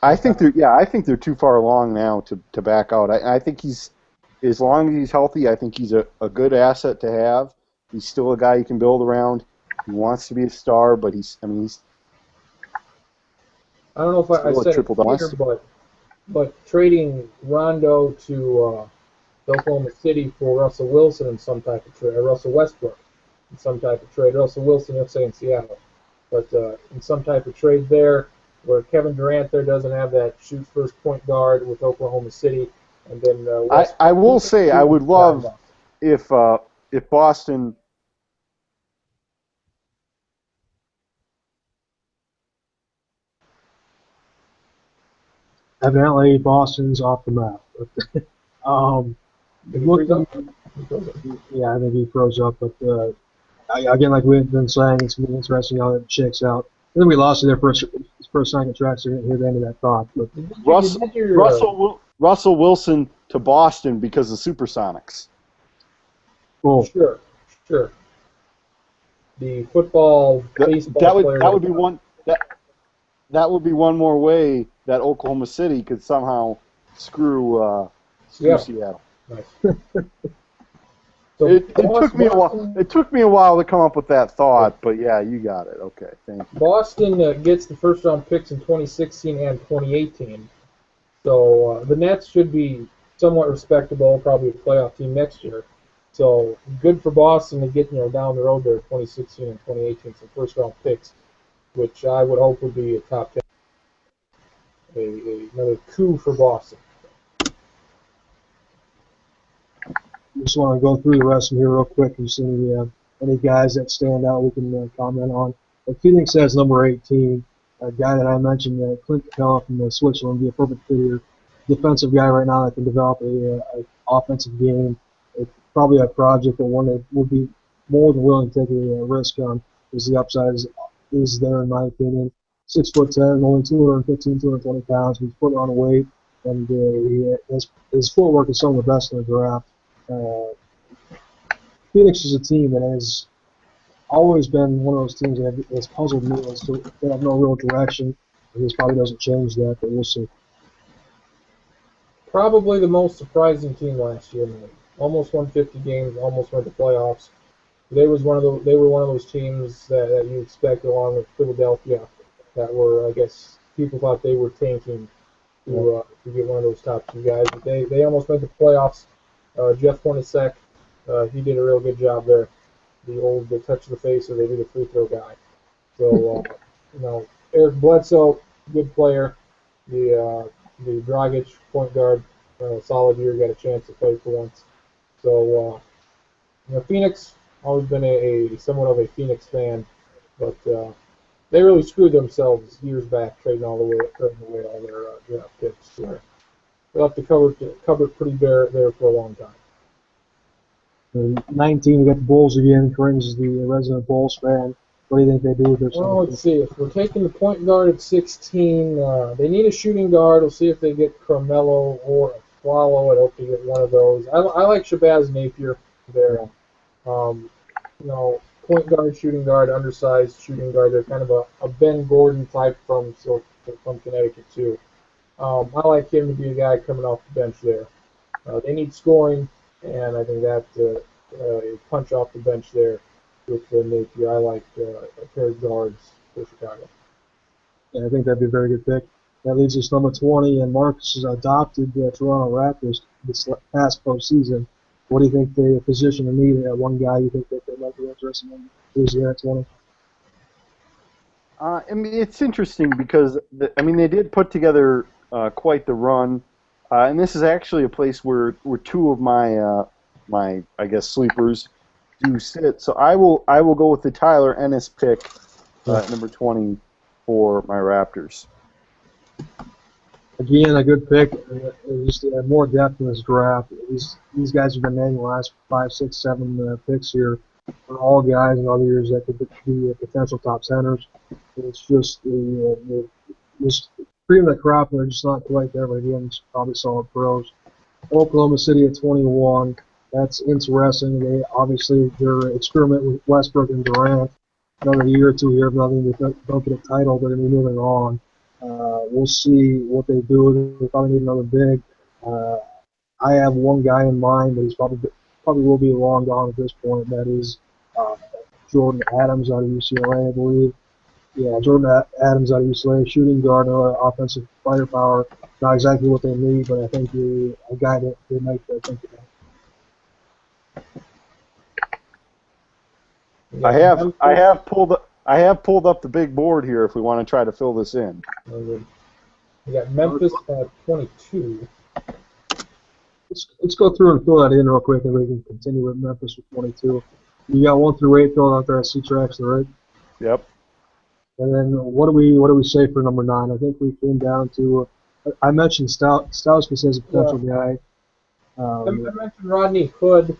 Speaker 3: I think they're too far along now to back out. I think as long as he's healthy, I think he's a good asset to have. He's still a guy you can build around. He wants to be a star, but he's
Speaker 1: I don't know if I said it here, but trading Rondo to Oklahoma City for Russell Wilson in some type of trade, or Russell Westbrook in some type of trade. Russell Wilson, let's say in Seattle, but in some type of trade there, where Kevin Durant there doesn't have that shoot first point guard with Oklahoma City, and then
Speaker 3: I will say I would love if Boston.
Speaker 2: Evidently, Boston's off the map. Yeah, I think he froze up. But again, like we've been saying, it's going to be interesting how it shakes out. I think we lost it there for a second track, so you're going to hear the end of that thought. But
Speaker 3: Russell Wilson to Boston because of Supersonics.
Speaker 2: Cool.
Speaker 1: Sure. The football, baseball
Speaker 3: that would be one. that would be one more way that Oklahoma City could somehow screw Seattle.
Speaker 1: Nice. So
Speaker 3: It took me a while. It took me a while to come up with that thought, but yeah, you got it. Okay, thank you.
Speaker 1: Boston gets the first round picks in 2016 and 2018. So the Nets should be somewhat respectable, probably a playoff team next year. So good for Boston to get down the road there, 2016 and 2018, some first round picks, which I would hope would be a top 10, another coup for Boston.
Speaker 2: Just want to go through the rest of them here real quick and see any guys that stand out we can comment on. But Phoenix has number 18, a guy that I mentioned, Clint Capella from Switzerland, be a perfect fit here. Defensive guy right now that can develop a offensive game. It's probably a project that one that would be more than willing to take a risk on, because the upside is there in my opinion. 6'10", only 215, 220 pounds. He's putting on weight, and his footwork is some of the best in the draft. Phoenix is a team that has always been one of those teams that has puzzled me as to they have no real direction. And this probably doesn't change that, but we'll see.
Speaker 1: Probably the most surprising team last year. Almost won 50 games, almost went to playoffs. They were one of those teams that you expect, along with Philadelphia, that were, I guess, people thought they were tanking to get one of those top two guys. But they almost went to playoffs. Jeff Hornacek, he did a real good job there. The touch of the face, or they do the free throw guy. So, Eric Bledsoe, good player. The Dragic, point guard, solid year, got a chance to play for once. So, Phoenix, always been a somewhat of a Phoenix fan, but they really screwed themselves years back, trading away all their draft picks. So they'll have to cover pretty bare there for a long time.
Speaker 2: 19, we got the Bulls again. Kriens is the resident Bulls fan. What do you think they do with their
Speaker 1: Well, let's see. If we're taking the point guard at 16, they need a shooting guard. We'll see if they get Carmelo or Flalo. I hope they get one of those. I like Shabazz Napier there. Point guard, shooting guard, undersized shooting guard. They're kind of a Ben Gordon type from Connecticut too. I like him to be a guy coming off the bench there. They need scoring, and I think that a punch off the bench there with Napier. I like a pair of guards for Chicago.
Speaker 2: Yeah, I think that'd be a very good pick. That leads us to number 20, and Marcus has adopted the Toronto Raptors this past postseason. What do you think they position in need at one guy you think that they might be interested in? Who's there at 20?
Speaker 3: It's interesting because they did put together quite the run, and this is actually a place where two of my I guess sleepers do sit. So I will go with the Tyler Ennis pick at number 20 for my Raptors.
Speaker 2: Again, a good pick. Just more depth in this draft. These guys have been named the last 5, 6, 7 picks here. Are all guys in other years that could be potential top centers. It's just the cream of the crop. They're just not quite there, but again, it's probably solid pros. Oklahoma City at 21. That's interesting. Their experiment with Westbrook and Durant. Another year or two here, if nothing, they don't get a title, they're going to be moving on. We'll see what they do. They probably need another big. I have one guy in mind, but he's probably will be long gone at this point. That is Jordan Adams out of UCLA, I believe. Yeah, Jordan Adams out of UCLA, shooting guard, offensive firepower. Not exactly what they need, but I think a guy that they might think about.
Speaker 3: I have pulled up the big board here if we want to try to fill this in.
Speaker 1: We got Memphis at 22.
Speaker 2: Let's go through and fill that in real quick, and we can continue with Memphis with 22. You got 1 through 8 filled out there at C-Tracks, right?
Speaker 3: Yep.
Speaker 2: And then what do we say for number 9? I think we came down to I mentioned Stauskas as a potential guy.
Speaker 1: I mentioned Rodney Hood.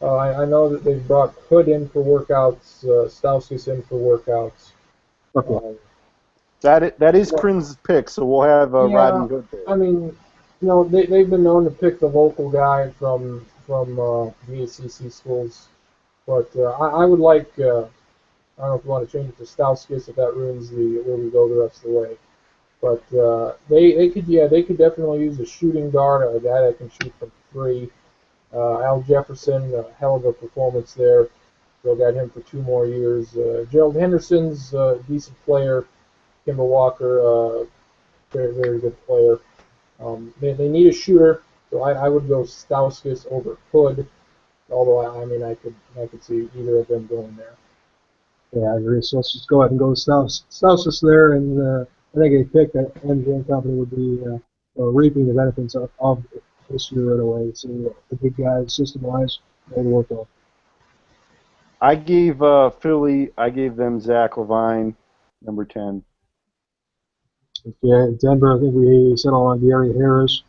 Speaker 1: I know that they've brought Hood in for workouts, Stauskas in for workouts.
Speaker 2: Okay.
Speaker 3: That is Kriens' pick, so we'll have Rodney Hood there.
Speaker 1: I mean, they've been known to pick the local guy from the ACC schools, but I would like I don't know if you want to change it to Stauskas if that ruins the where we go the rest of the way. But they could definitely use a shooting guard, a guy that can shoot from three. Al Jefferson, a hell of a performance there. They'll got him for 2 more years. Gerald Henderson's a decent player. Kimber Walker, very, very good player. They need a shooter, so I would go Stauskas over Hood. Although I could see either of them going there.
Speaker 2: Yeah, I agree. So let's just go ahead and go with Stauskas there, and I think a pick that MJ Company would be reaping the benefits of this year right away. So the big guys, system-wise, they work on.
Speaker 3: I gave Philly, I gave them Zach Levine, number 10.
Speaker 2: Okay, Denver, I think we settled on Gary Harris.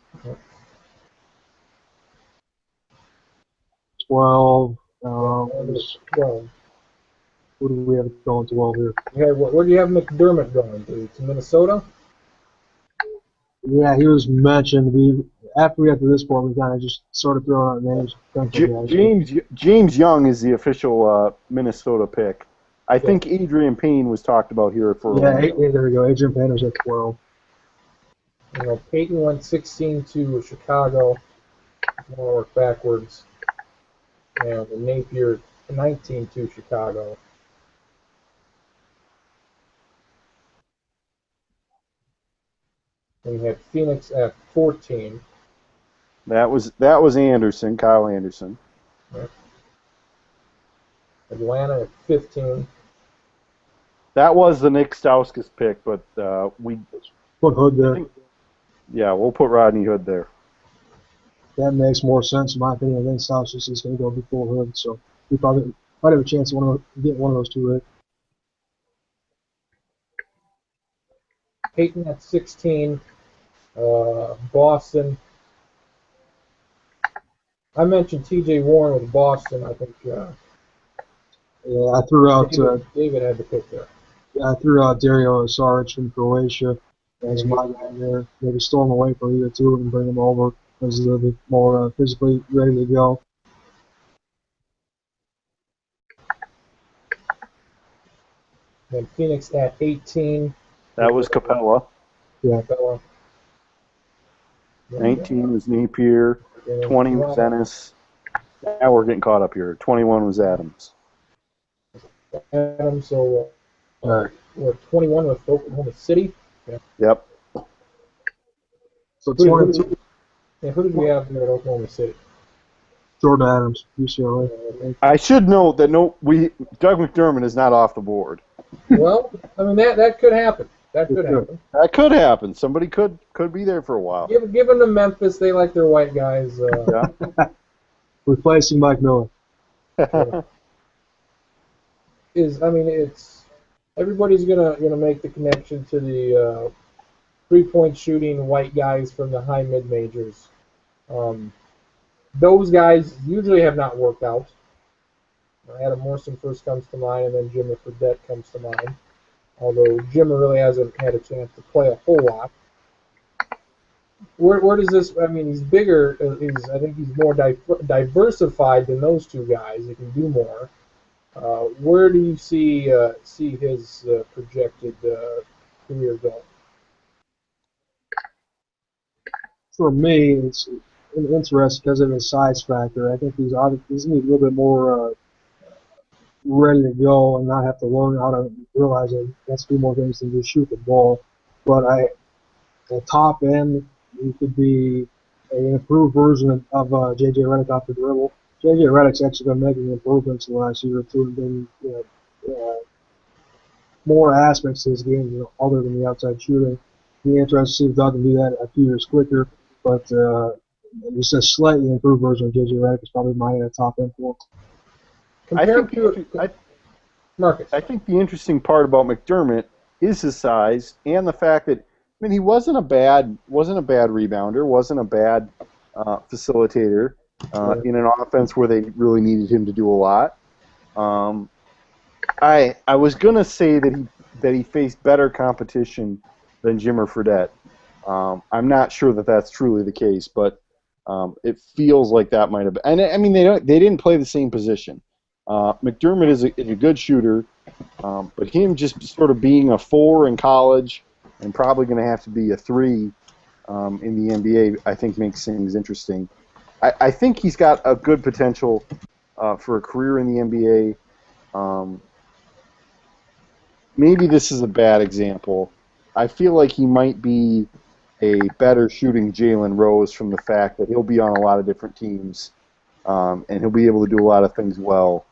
Speaker 2: 12.
Speaker 1: 12.
Speaker 2: Who do we have going 12 here?
Speaker 1: Okay, where do you have McDermott going? To Minnesota?
Speaker 2: Yeah, he was mentioned. After we got to this point, we kind of just sort of throwing out names.
Speaker 3: James Young is the official Minnesota pick. I think Adrian Payne was talked about here for.
Speaker 2: Yeah, there we go. Adrian Payne was at 12.
Speaker 1: Peyton went 16 to Chicago. I'm going to work backwards. And Napier 19 to Chicago. And we had Phoenix at 14.
Speaker 3: That was Anderson, Kyle Anderson.
Speaker 1: Right. Atlanta at 15.
Speaker 3: That was the Nick Stauskas pick, but we
Speaker 2: put Hood there.
Speaker 3: We'll put Rodney Hood there.
Speaker 2: That makes more sense in my opinion. I think Stauskas is going to go before Hood, so we probably might have a chance to get one of those two right.
Speaker 1: Peyton at 16. Boston. I mentioned T.J. Warren with Boston. I think.
Speaker 2: Yeah, I threw out.
Speaker 1: David had the pick there.
Speaker 2: Yeah, I threw out Dario Saric from Croatia as my guy there. Maybe store him away from either two and bring him over as a little bit more physically ready to go.
Speaker 1: Then Phoenix at 18.
Speaker 3: That was Capella.
Speaker 2: Yeah.
Speaker 1: Capella.
Speaker 3: 19 was Napier. 20 was Ennis. Now we're getting caught up here. 21 was Adams.
Speaker 1: Adams, so we're 21 with Oklahoma City. Yeah.
Speaker 3: Yep.
Speaker 2: So 22.
Speaker 1: Who did we have there at Oklahoma City?
Speaker 2: Jordan Adams, UCLA.
Speaker 3: I should note that Doug McDermott is not off the board.
Speaker 1: Well, that could happen. That could happen. Somebody could be there for a while. Give them to Memphis. They like their white guys.
Speaker 3: Yeah.
Speaker 2: Replacing Mike Miller.
Speaker 1: It's everybody's gonna make the connection to the 3-point shooting white guys from the high mid majors. Those guys usually have not worked out. Adam Morrison first comes to mind, and then Jimmer Fredette comes to mind. Although Jimmer really hasn't had a chance to play a whole lot. Where does this? He's bigger. I think he's more diversified than those two guys. He can do more. Where do you see his projected career going?
Speaker 2: For me, it's interesting because of his size factor. I think he's going to be a little bit more ready to go and not have to learn how to realize that he has to do more things than just shoot the ball. But at the top end, he could be an improved version of J.J. Redick off the dribble. J.J. Redick's actually been making improvements in the last year or two and been more aspects to his game other than the outside shooting. It'd be interesting to see if Doug can do that a few years quicker. But just a slightly improved version of J.J. Redick is probably my top end for him.
Speaker 3: I think the interesting part about McDermott is his size and the fact that he wasn't a bad rebounder, wasn't a bad facilitator in an offense where they really needed him to do a lot. I was gonna say that he faced better competition than Jimmer Fredette. I'm not sure that that's truly the case, but it feels like that might have been. And they didn't play the same position. McDermott is a good shooter. But him just sort of being a 4 in college and probably going to have to be a 3 in the NBA, I think makes things interesting. I think he's got a good potential for a career in the NBA. Maybe this is a bad example. I feel like he might be a better shooting Jalen Rose from the fact that he'll be on a lot of different teams and he'll be able to do a lot of things well,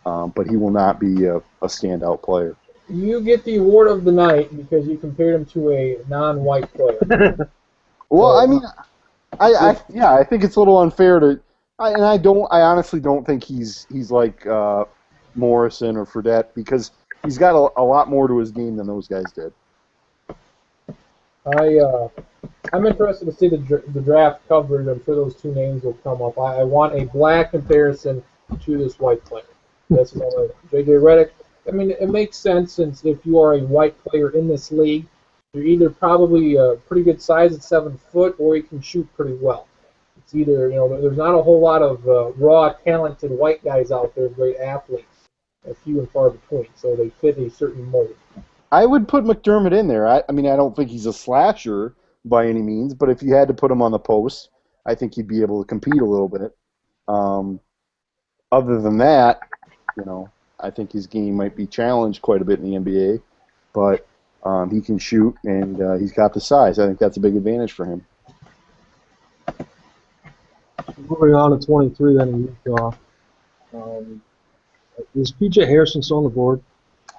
Speaker 3: but he will not be a standout player.
Speaker 1: You get the award of the night because you compared him to a non-white player.
Speaker 3: Well, I mean, I think it's a little unfair to, I honestly don't think he's like Morrison or Fredette because he's got a lot more to his game than those guys did.
Speaker 1: I'm interested to see the draft coverage. I'm sure those two names will come up. I want a black comparison to this white player. That's J.J. Redick. I mean, it makes sense since if you are a white player in this league, you're either probably a pretty good size at 7 foot or you can shoot pretty well. It's either, there's not a whole lot of raw, talented white guys out there, great athletes, a few and far between, so they fit a certain mold.
Speaker 3: I would put McDermott in there. I mean, I don't think he's a slasher by any means, but if you had to put him on the post, I think he'd be able to compete a little bit. Other than that, I think his game might be challenged quite a bit in the NBA, but he can shoot and he's got the size. I think that's a big advantage for him.
Speaker 2: Moving on to 23 then in Utah. Is P.J. Harrison still on the board?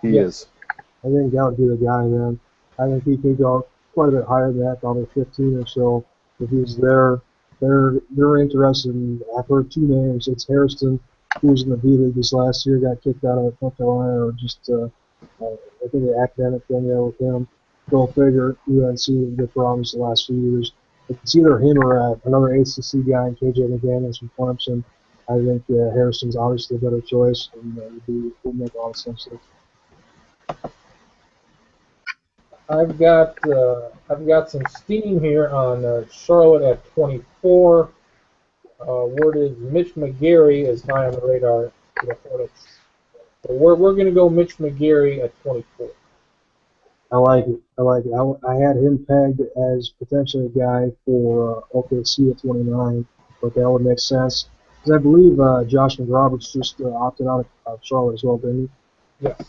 Speaker 3: He is.
Speaker 2: I think that would be the guy then. I think he could go quite a bit higher than that, probably 15 or so. If he's there, they're interested in, I've heard 2 names. It's Harrison, who was in the V-League this last year, got kicked out of North Carolina, or just, I think the academic thing there with him. Go figure, UNC with good problems the last few years. It's either him or another ACC guy, KJ McDaniels from Clemson. I think Harrison's obviously a better choice, and would make a lot of sense there.
Speaker 1: I've got some steam here on Charlotte at 24. Word is Mitch McGary is high on the radar for the Hornets. So we're going to go Mitch McGary at 24.
Speaker 2: I like it. I had him pegged as potentially a guy for OKC at 29, but that would make sense. Because I believe Josh McRoberts just opted out of Charlotte as well, didn't he?
Speaker 1: Yes.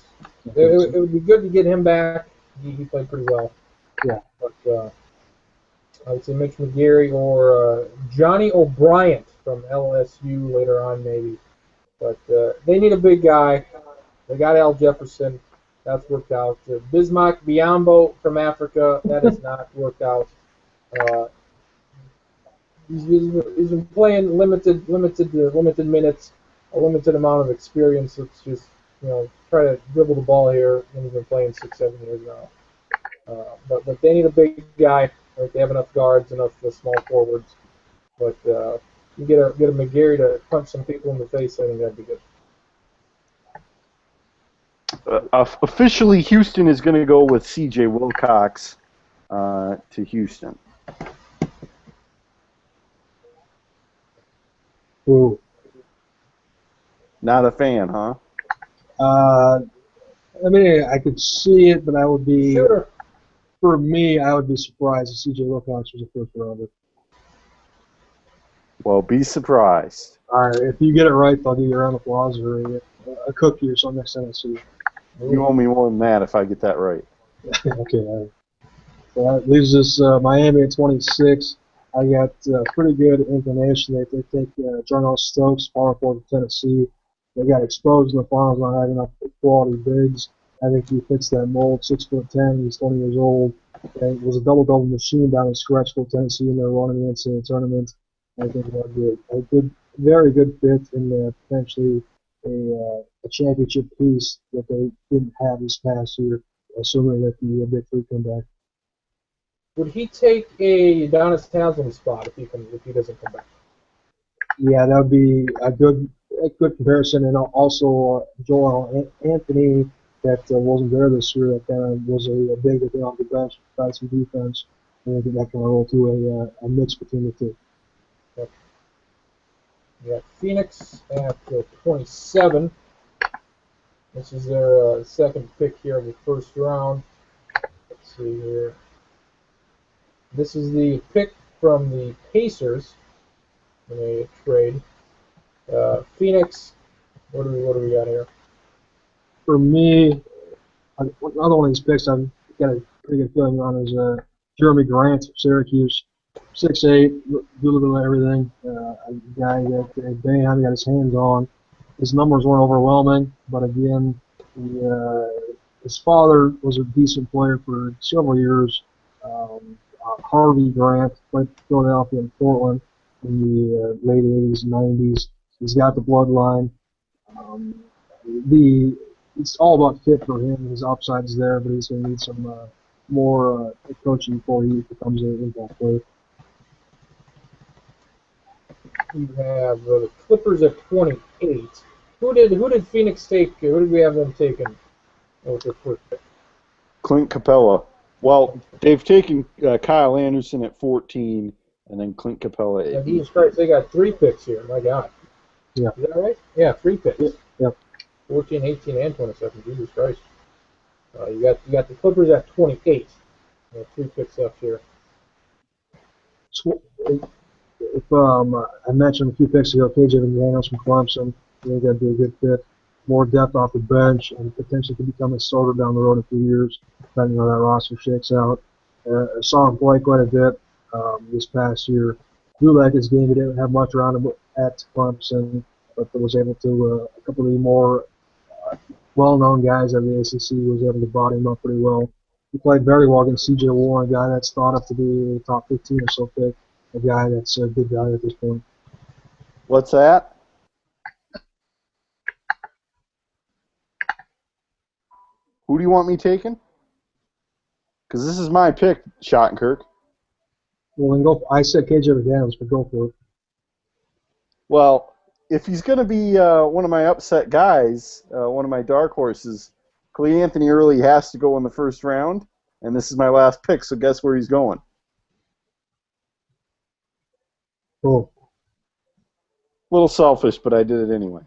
Speaker 1: It would be good to get him back. He played pretty well.
Speaker 2: Yeah.
Speaker 1: But I would say Mitch McGary or Johnny O'Bryant from LSU later on maybe. But they need a big guy. They got Al Jefferson. That's worked out. Bismack Biyombo from Africa. That has not worked out. He's been playing limited minutes, a limited amount of experience. It's just try to dribble the ball here, and he's been playing 6-7 years now. But they need a big guy. Right? They have enough guards, enough small forwards. But you get a McGary to punch some people in the face, I think that'd be good.
Speaker 3: Officially, Houston is going to go with C.J. Wilcox to Houston.
Speaker 2: Ooh.
Speaker 3: Not a fan, huh?
Speaker 2: I mean, I could see it, but I would be,
Speaker 1: Sure.
Speaker 2: For me, I would be surprised if C.J. Wilcox was a first rounder.
Speaker 3: Well, be surprised.
Speaker 2: All right, if you get it right, I'll give you a round of applause or a cookie or something next time I see you.
Speaker 3: You owe me more than that if I get that right.
Speaker 2: Okay, all right. So that leaves us Miami at 26. I got pretty good inclination that they take Jarnell Stokes, power forward of Tennessee. They got exposed in the finals not having enough quality bigs. I think he fits that mold. 6'10", he's 20 years old. And was a double-double machine down in Scratchville, Tennessee, in their run in the NCAA tournament. I think that would be a good, very good fit in potentially a championship piece that they didn't have this past year, assuming that the Big Three come back.
Speaker 1: Would he take a Udonis Haslem spot if he doesn't come back?
Speaker 2: Yeah, that would be a good comparison, and also Joel Anthony that wasn't there this year. That kind of was a big thing on the bench, tried some defense, and I think that kind of roll to a mix between the two.
Speaker 1: Yep. We got Phoenix at 27. This is their second pick here in the first round. Let's see here. This is the pick from the Pacers in a trade. Phoenix. What do we got here?
Speaker 2: For me, another one of these picks I've got a pretty good feeling on is Jeremy Grant from Syracuse. 6'8", do a little bit of everything. A guy that Boeheim got his hands on. His numbers weren't overwhelming, but again, his father was a decent player for several years. Harvey Grant played for Philadelphia and Portland in the late 80s and 90s. He's got the bloodline. Um, it's all about fit for him. His upside's there, but he's going to need some more coaching before he becomes an impact player.
Speaker 1: You have the Clippers at 28. Who did Phoenix take? Who did we have them taken with their first pick?
Speaker 3: Clint Capella. Well, they've taken Kyle Anderson at 14, and then Clint Capella at 18.
Speaker 1: Jesus Christ, they got 3 picks here. My God.
Speaker 2: Yeah.
Speaker 1: Is that right? Yeah, 3 picks.
Speaker 2: Yep.
Speaker 1: 14, 18, and 22. Jesus Christ. You got the Clippers at 28. 3 picks up here.
Speaker 2: If I mentioned a few picks ago, KJ McDaniels from Clemson, I think that'd be a good fit. More depth off the bench and potentially could become a starter down the road in a few years, depending on how that roster shakes out. I saw him play quite a bit this past year. Do like his game. He didn't have much around him at Clemson, but was able to, a couple of the more well-known guys at the ACC was able to body him up pretty well. He played very well against C.J. Warren, a guy that's thought of to be a top 15 or so pick, a guy that's a good value at this point.
Speaker 3: What's that? Who do you want me taking? Because this is my pick, Schottenkirk.
Speaker 2: Well, then go. I said KJ McDaniels, but go for it.
Speaker 3: Well, if he's going to be one of my upset guys, one of my dark horses, Clay Anthony Early has to go in the first round, and this is my last pick, so guess where he's going?
Speaker 2: Oh.
Speaker 3: A little selfish, but I did it anyway.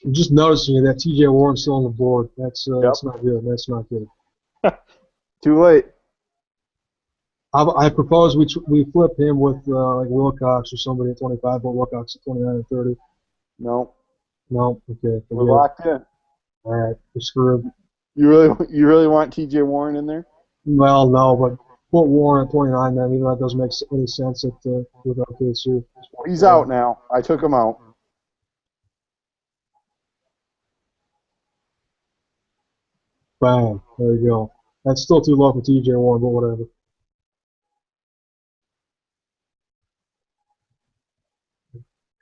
Speaker 2: I'm just noticing that T.J. Warren's still on the board. That's not good. That's not good.
Speaker 3: Too late.
Speaker 2: I propose we flip him with like Wilcox or somebody at 25, but Wilcox at 29 and 30.
Speaker 3: No.
Speaker 2: No, okay.
Speaker 3: We're locked in.
Speaker 2: All right, we're screwed.
Speaker 3: You really want T.J. Warren in there?
Speaker 2: Well, no, but put Warren at 29 then, even though that doesn't make any sense with OKC.
Speaker 3: He's out now. I took him out.
Speaker 2: Bang. There you go. That's still too low for T.J. Warren, but whatever.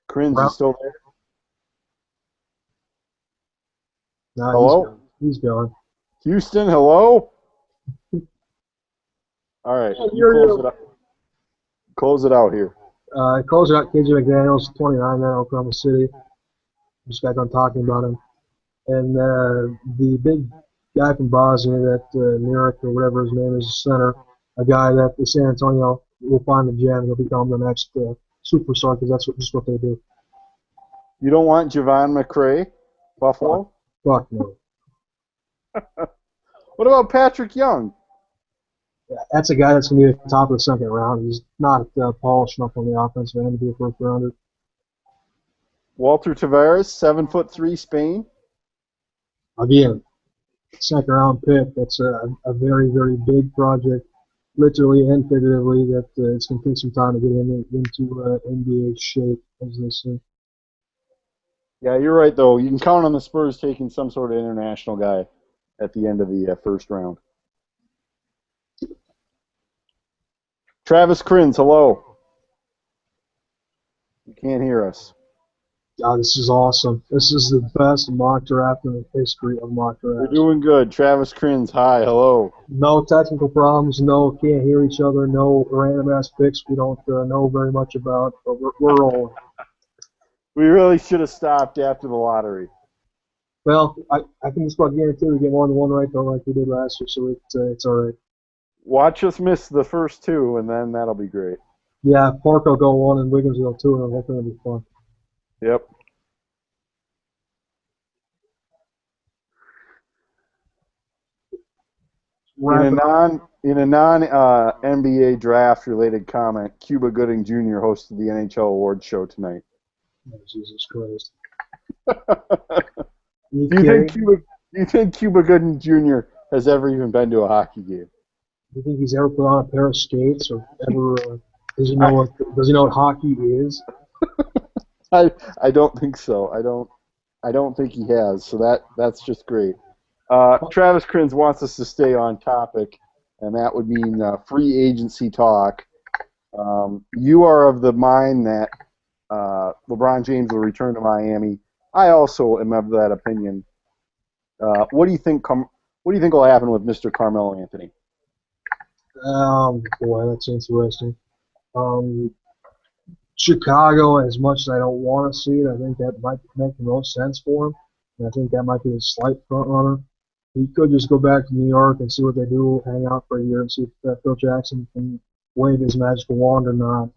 Speaker 3: Kriens, you still there?
Speaker 2: Nah,
Speaker 3: hello?
Speaker 2: He's gone.
Speaker 3: Houston, hello? All right. Close it out here.
Speaker 2: Close it out. KJ McDaniels, 29 now, Oklahoma City. Just got done talking about him. And the big guy from Bosnia, that Neric or whatever his name is, center, a guy that the San Antonio will find the gem. He'll become the next superstar because that's just what they do.
Speaker 3: You don't want Javon McRae, Buffalo?
Speaker 2: Fuck no.
Speaker 3: What about Patrick Young?
Speaker 2: That's a guy that's going to be at the top of the second round. He's not polished enough on the offense for him to be a first rounder.
Speaker 3: Walter Tavares, 7'3", Spain.
Speaker 2: Again, second round pick. That's a very, very big project, literally and figuratively, that it's going to take some time to get him into NBA shape, as they say.
Speaker 3: Yeah, you're right, though. You can count on the Spurs taking some sort of international guy at the end of the first round. Travis Kriens, hello. You can't hear us.
Speaker 2: God, this is awesome. This is the best mock draft in the history of mock drafts.
Speaker 3: We're doing good. Travis Kriens, hi, hello.
Speaker 2: No technical problems, no can't hear each other, no random-ass picks we don't know very much about, but we're rolling.
Speaker 3: We really should have stopped after the lottery.
Speaker 2: Well, I think it's about guaranteed we get more than one right, though, like we did last year, so it's all right.
Speaker 3: Watch us miss the first two, and then that'll be great.
Speaker 2: Yeah, Park will go one and Wiggins will go two, and I think it'll be fun.
Speaker 3: Yep.
Speaker 2: wrap it up.
Speaker 3: In a non NBA draft related comment, Cuba Gooding Jr. hosted the NHL awards show tonight.
Speaker 2: Oh, Jesus Christ.
Speaker 3: Do you think Cuba Gooding Jr. has ever even been to a hockey game?
Speaker 2: Do you think he's ever put on a pair of skates or ever does he
Speaker 3: I,
Speaker 2: know what hockey is?
Speaker 3: I don't think so. I don't think he has. So that's just great. Travis Kriens wants us to stay on topic, and that would mean free agency talk. You are of the mind that LeBron James will return to Miami. I also am of that opinion. What do you think? What do you think will happen with Mr. Carmelo Anthony?
Speaker 2: Boy, that's interesting. Chicago, as much as I don't want to see it, I think that might make the most sense for him. And I think that might be a slight front runner. He could just go back to New York and see what they do, hang out for a year and see if Phil Jackson can wave his magical wand or not.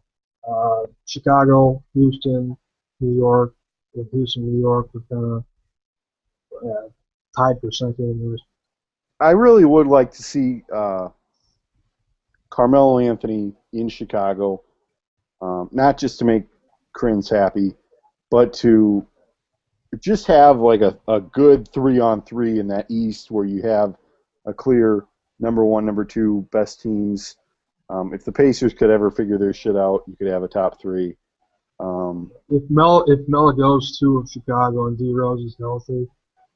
Speaker 2: Chicago, Houston, New York. With Houston, New York, we're kind of tied for second.
Speaker 3: I really would like to see Carmelo Anthony in Chicago, not just to make Kriens happy, but to just have like a good 3-on-3 in that East where you have a clear number one, number two best teams. If the Pacers could ever figure their shit out, you could have a top three.
Speaker 2: If Melo goes to Chicago and D Rose is healthy,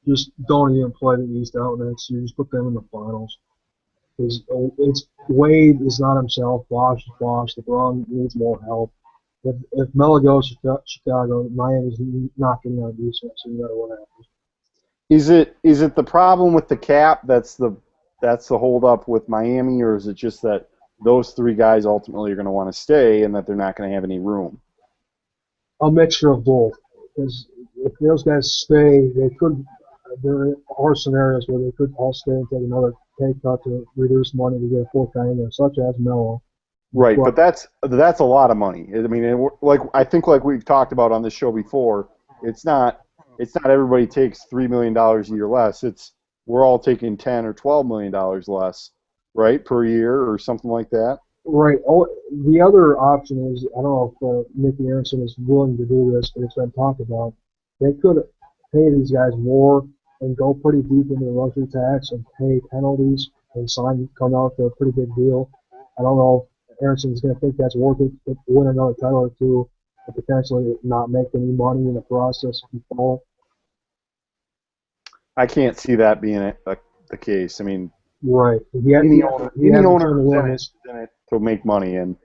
Speaker 2: just don't even play the East out next year. Just put them in the finals. Because Wade is not himself. Bosh is Bosh. LeBron needs more help. If Melo goes to Chicago, Miami's not getting out of defense no matter what happens.
Speaker 3: Is it the problem with the cap that's the hold up with Miami, or is it just that those three guys ultimately are going to want to stay and that they're not going to have any room?
Speaker 2: A mixture of both. Because if those guys stay, they could. There are scenarios where they could all stay and take another pay cut to reduce money to get a fourth guy in there, such as Melo.
Speaker 3: Right, but that's a lot of money. I mean, I think we've talked about on this show before, it's not everybody takes $3 million a year less. We're all taking $10 or $12 million less, right, per year or something like that.
Speaker 2: Right. Oh, the other option is, I don't know if Mickey Aronson is willing to do this, but it's been talked about. They could pay these guys more and go pretty deep into the luxury tax and pay penalties and come out for a pretty big deal. I don't know if Aronson's going to think that's worth it to win another title or two and potentially not make any money in the process and fall.
Speaker 3: I can't see that being the case. I mean,
Speaker 2: right.
Speaker 3: Any owner is in it to make money, and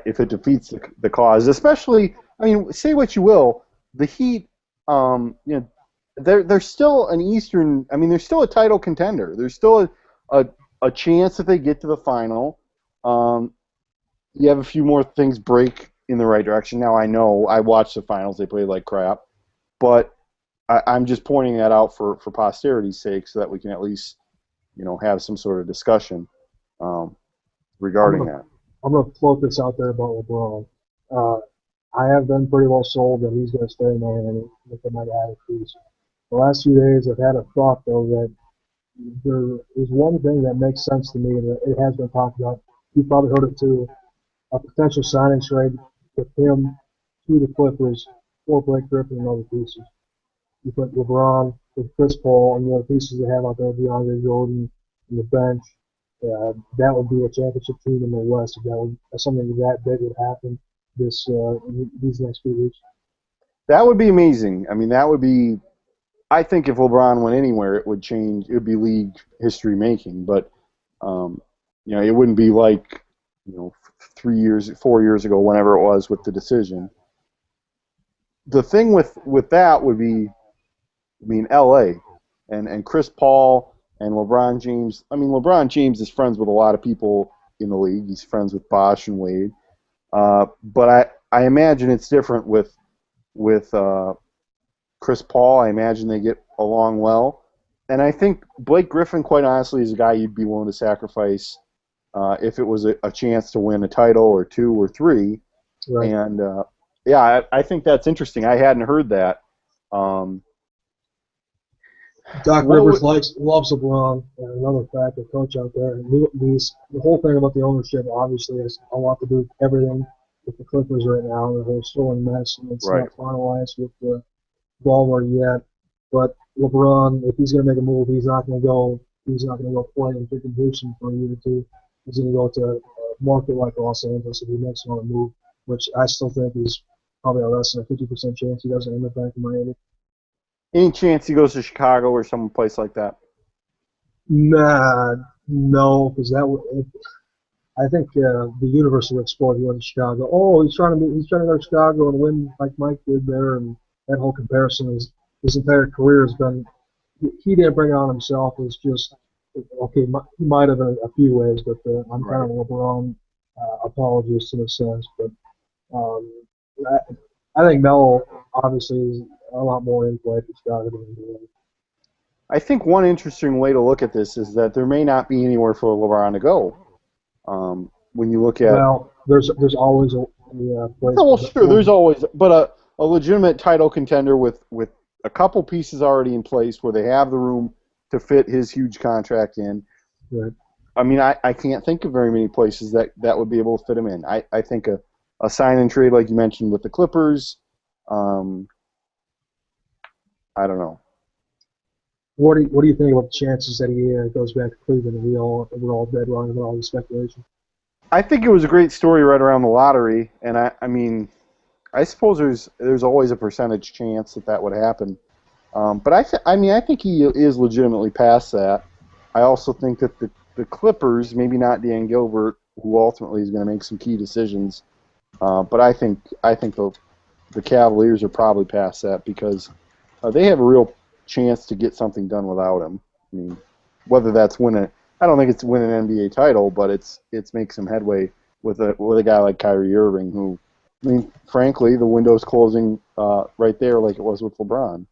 Speaker 3: if it defeats the cause, especially, I mean, say what you will, the Heat, they're still an Eastern. I mean, they're still a title contender. There's still a chance that they get to the final. You have a few more things break in the right direction. Now I know I watched the finals; they played like crap, but I'm just pointing that out for posterity's sake, so that we can at least have some sort of discussion regarding that.
Speaker 2: I'm going to float this out there about LeBron. I have been pretty well sold that he's going to stay in Miami with the might add a piece. The last few days, I've had a thought, though, that there is one thing that makes sense to me, that it has been talked about. You probably heard it too. A potential signing trade with him to the Clippers for Blake Griffin and other pieces. You put LeBron with Chris Paul and the other pieces they have out there, DeAndre Jordan, and the bench. That would be a championship team in the West if something that big would happen these next few weeks.
Speaker 3: That would be amazing. I mean, that would be. I think if LeBron went anywhere, it would change. It would be league history making. But it wouldn't be like 4 years ago, whenever it was with the decision. The thing with that would be, I mean, L.A. and Chris Paul and LeBron James. I mean, LeBron James is friends with a lot of people in the league. He's friends with Bosh and Wade. But I imagine it's different with Chris Paul. I imagine they get along well. And I think Blake Griffin, quite honestly, is a guy you'd be willing to sacrifice if it was a chance to win a title or two or three. Right. And, I think that's interesting. I hadn't heard that.
Speaker 2: Doc
Speaker 3: What
Speaker 2: Rivers
Speaker 3: would,
Speaker 2: loves LeBron, and another factor coach out there. And the whole thing about the ownership obviously has a lot to do with everything with the Clippers right now. They're still in mess, and it's
Speaker 3: right.
Speaker 2: not finalized with the Ballmer yet. But LeBron, if he's going to make a move, he's not going to go. He's not going to go play in freaking Houston for a year or two. He's going to go to a market like Los Angeles if he makes another move, which I still think is probably a less than a 50% chance he doesn't end up back in Miami.
Speaker 3: Any chance he goes to Chicago or some place like that?
Speaker 2: Nah, no, because that would. I think the universe would explode if he went to Chicago. Oh, he's trying to go to Chicago and win like Mike did there, and that whole comparison is his entire career has been. He didn't bring it on himself. It's just okay. He might have in a few ways, but I'm kind
Speaker 3: Right.
Speaker 2: of a LeBron apologist in a sense. But um, I think Melo obviously is a lot more in play for Chicago than he is.
Speaker 3: I think one interesting way to look at this is that there may not be anywhere for LeBron to go. When you look at,
Speaker 2: Well, there's always a place
Speaker 3: oh, well,
Speaker 2: for
Speaker 3: sure, there's always, but a legitimate title contender with a couple pieces already in place where they have the room to fit his huge contract in.
Speaker 2: Right.
Speaker 3: I mean, I can't think of very many places that would be able to fit him in. I think a sign and trade like you mentioned with the Clippers. Um, I don't know.
Speaker 2: What do you think about the chances that he goes back to Cleveland and we're all dead wrong about all the speculation?
Speaker 3: I think it was a great story right around the lottery, and I mean, I suppose there's always a percentage chance that would happen. But I mean, I think he is legitimately past that. I also think that the Clippers, maybe not Dan Gilbert, who ultimately is going to make some key decisions, but I think the Cavaliers are probably past that because they have a real chance to get something done without him. I mean, whether that's winning, I don't think it's winning an NBA title, but it's make some headway with a guy like Kyrie Irving, who, I mean, frankly, the window's closing right there, like it was with LeBron.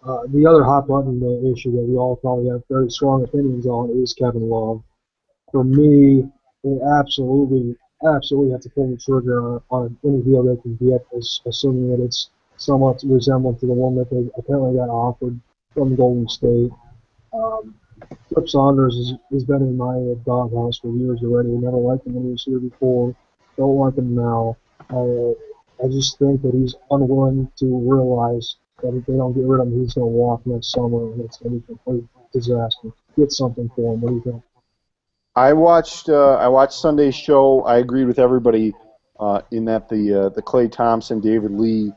Speaker 2: The other hot button issue that we all probably have very strong opinions on is Kevin Love. For me, they absolutely have to pull the trigger on any deal they can get, assuming that it's somewhat resemblant to the one that they apparently got offered from Golden State. Um, Flip Saunders has been in my doghouse for years already. Never liked him when he was here before. Don't like him now. I just think that he's unwilling to realize that if they don't get rid of him, he's going to walk next summer, and it's going to be a complete disaster. Get something for him. What do you think?
Speaker 3: I watched Sunday's show. I agreed with everybody in that the Klay Thompson David Lee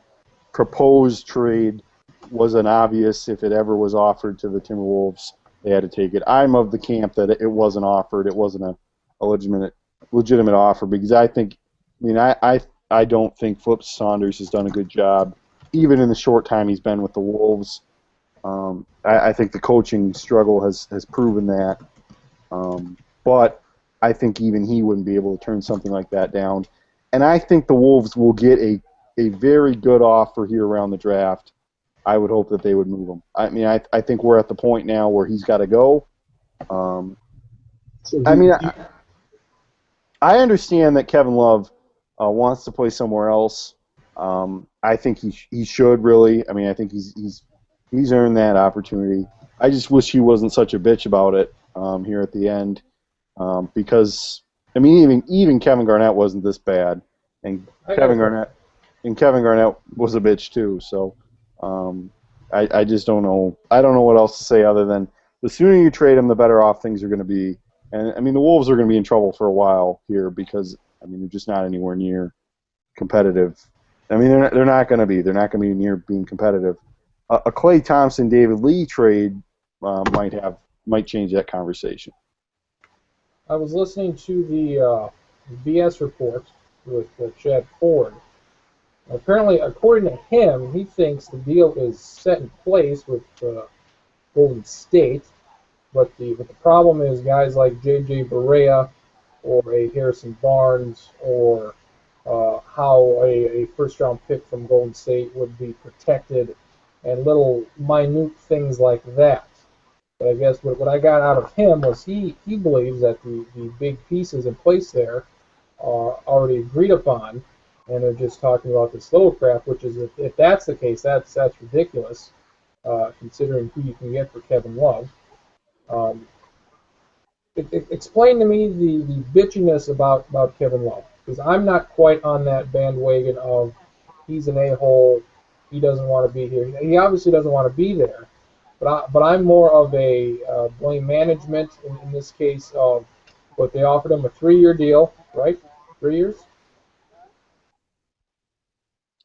Speaker 3: proposed trade was an obvious if it ever was offered to the Timberwolves, they had to take it. I'm of the camp that it wasn't offered. It wasn't a legitimate offer because I don't think Flip Saunders has done a good job, even in the short time he's been with the Wolves. I think the coaching struggle has proven that. But I think even he wouldn't be able to turn something like that down. And I think the Wolves will get a very good offer here around the draft. I would hope that they would move him. I mean, I think we're at the point now where he's got to go.
Speaker 2: So
Speaker 3: I mean, I understand that Kevin Love wants to play somewhere else. I think he should really. I mean, I think he's earned that opportunity. I just wish he wasn't such a bitch about it here at the end. Because I mean, even Kevin Garnett wasn't this bad, and Kevin Garnett was a bitch too. So I just don't know. I don't know what else to say other than the sooner you trade him, the better off things are going to be. And I mean, the Wolves are going to be in trouble for a while here because I mean they're just not anywhere near competitive. I mean they're not going to be. They're not going to be near being competitive. A Klay Thompson David Lee trade might change that conversation.
Speaker 1: I was listening to the BS report with Chad Ford. Apparently, according to him, he thinks the deal is set in place with Golden State, but the problem is guys like J.J. Barea or a Harrison Barnes or how a first-round pick from Golden State would be protected and little minute things like that. But I guess what I got out of him was he believes that the big pieces in place there are already agreed upon, and they're just talking about this little crap, which is if that's the case, that's ridiculous. considering who you can get for Kevin Love. Um, Explain to me the bitchiness about Kevin Love, because I'm not quite on that bandwagon of he's an a-hole, he doesn't want to be here. He obviously doesn't want to be there, but I'm more of a blame management in this case of what they offered him a 3-year deal, right? 3 years?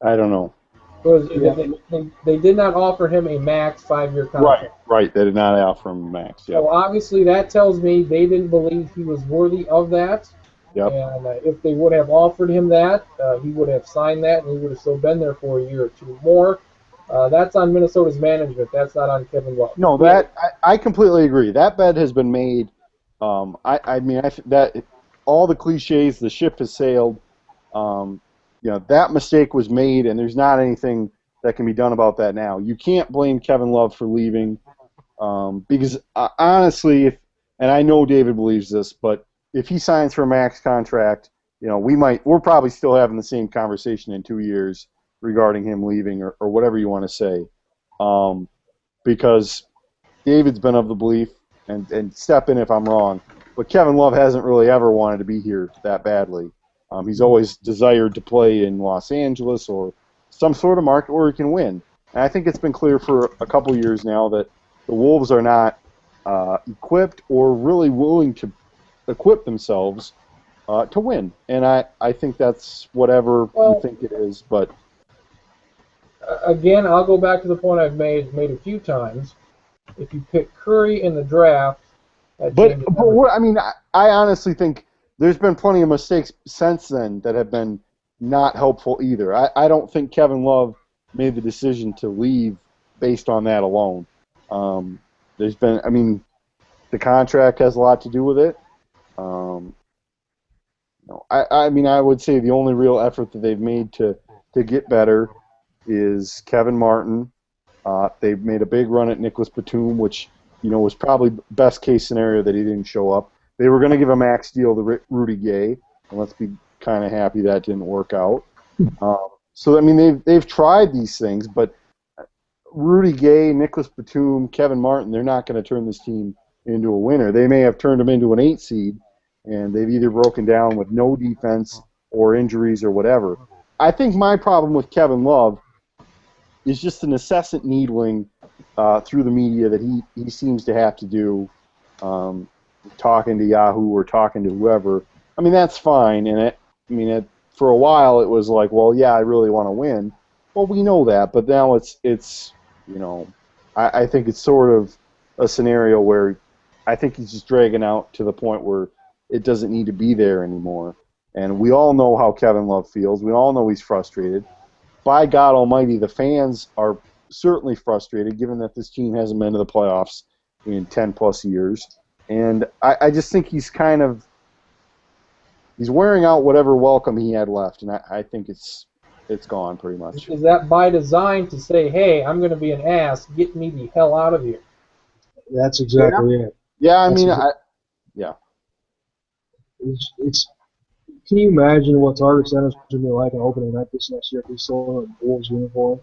Speaker 3: I don't know.
Speaker 1: Because
Speaker 2: Yeah,
Speaker 1: they did not offer him a max 5-year
Speaker 3: Right,
Speaker 1: contract.
Speaker 3: right. They did not offer him max. Yep,
Speaker 1: So obviously that tells me they didn't believe he was worthy of that.
Speaker 3: yep.
Speaker 1: And if they would have offered him that, he would have signed that, and he would have still been there for a year or two more. That's on Minnesota's management. That's not on Kevin Love.
Speaker 3: No, that I completely agree. That bet has been made. I mean, that all the cliches, the ship has sailed. That mistake was made, and there's not anything that can be done about that now. You can't blame Kevin Love for leaving, because honestly, and I know David believes this, but if he signs for a max contract, we're probably still having the same conversation in 2 years regarding him leaving or whatever you want to say, because David's been of the belief, and step in if I'm wrong, but Kevin Love hasn't really ever wanted to be here that badly. He's always desired to play in Los Angeles or some sort of market where he can win. And I think it's been clear for a couple of years now that the Wolves are not equipped or really willing to equip themselves to win. And I think that's whatever you think it is. But
Speaker 1: again, I'll go back to the point I've made a few times. If you pick Curry in the draft,
Speaker 3: I mean, I honestly think there's been plenty of mistakes since then that have been not helpful either. I don't think Kevin Love made the decision to leave based on that alone. There's been, I mean, the contract has a lot to do with it. I mean, I would say the only real effort that they've made to get better is Kevin Martin. They've made a big run at Nicholas Batum, which was probably best case scenario that he didn't show up. They were going to give a max deal to Rudy Gay, and let's be kind of happy that didn't work out. So I mean, they've tried these things, but Rudy Gay, Nicholas Batum, Kevin Martin, they're not going to turn this team into a winner. They may have turned them into an 8 seed, and they've either broken down with no defense or injuries or whatever. I think my problem with Kevin Love is just the incessant needling through the media that he seems to have to do, talking to Yahoo or talking to whoever. I mean, that's fine, and for a while it was like, well, yeah, I really want to win. Well, we know that, but now it's I think it's sort of a scenario where I think he's just dragging out to the point where it doesn't need to be there anymore. And we all know how Kevin Love feels. We all know he's frustrated. By God Almighty, the fans are certainly frustrated, given that this team hasn't been to the playoffs in 10-plus years. And I just think he's wearing out whatever welcome he had left, and I think it's gone pretty much.
Speaker 1: Is that by design to say, hey, I'm going to be an ass, get me the hell out of here?
Speaker 2: That's exactly it.
Speaker 3: Yeah, I mean, yeah.
Speaker 2: It's. Can you imagine what Target Center's going to be like on opening night this next year if he's still in a Wolves uniform?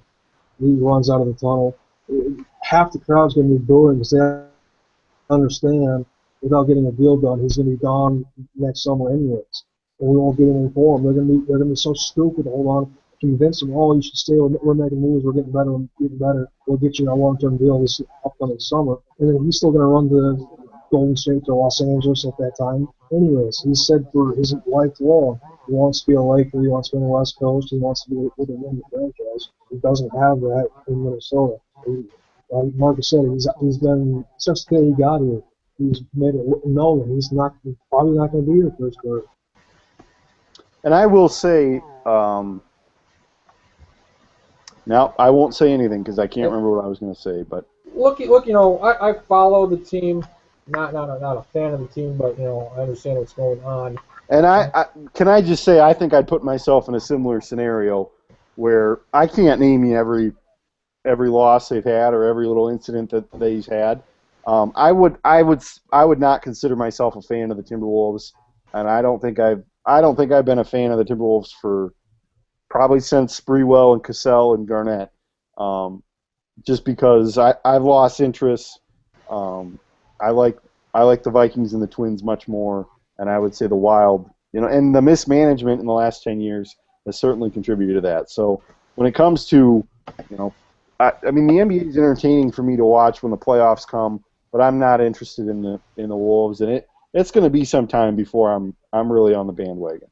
Speaker 2: He runs out of the tunnel. Half the crowd's going to be booing because they understand without getting a deal done, he's going to be gone next summer anyways. And we won't get anything for him. They're going to be so stupid to hold on, convince him, oh, you should stay. We're making moves. We're getting better. We'll get you a long-term deal this upcoming summer. And then he's still going to run the Golden State to Los Angeles at that time. Anyways, he said for his life long, he wants to be a Laker, he wants to be on the West Coast, he wants to be with a winning franchise. He doesn't have that in Minnesota. Like Marcus said, he's been, since the day he got here, he's made it known he's probably not going to be here for his career.
Speaker 3: And I will say, now I won't say anything because I can't remember what I was going to say. But
Speaker 1: look, I follow the team. Not a fan of the team, but I understand what's going on.
Speaker 3: And can I just say I think I'd put myself in a similar scenario where I can't name you every loss they've had or every little incident that they've had. I would not consider myself a fan of the Timberwolves, and I don't think I've been a fan of the Timberwolves for probably since Sprewell and Cassell and Garnett. just because I've lost interest. I like the Vikings and the Twins much more, and I would say the Wild. And the mismanagement in the last 10 years has certainly contributed to that. So when it comes to, I mean, the NBA is entertaining for me to watch when the playoffs come, but I'm not interested in the Wolves, and it's going to be some time before I'm really on the bandwagon.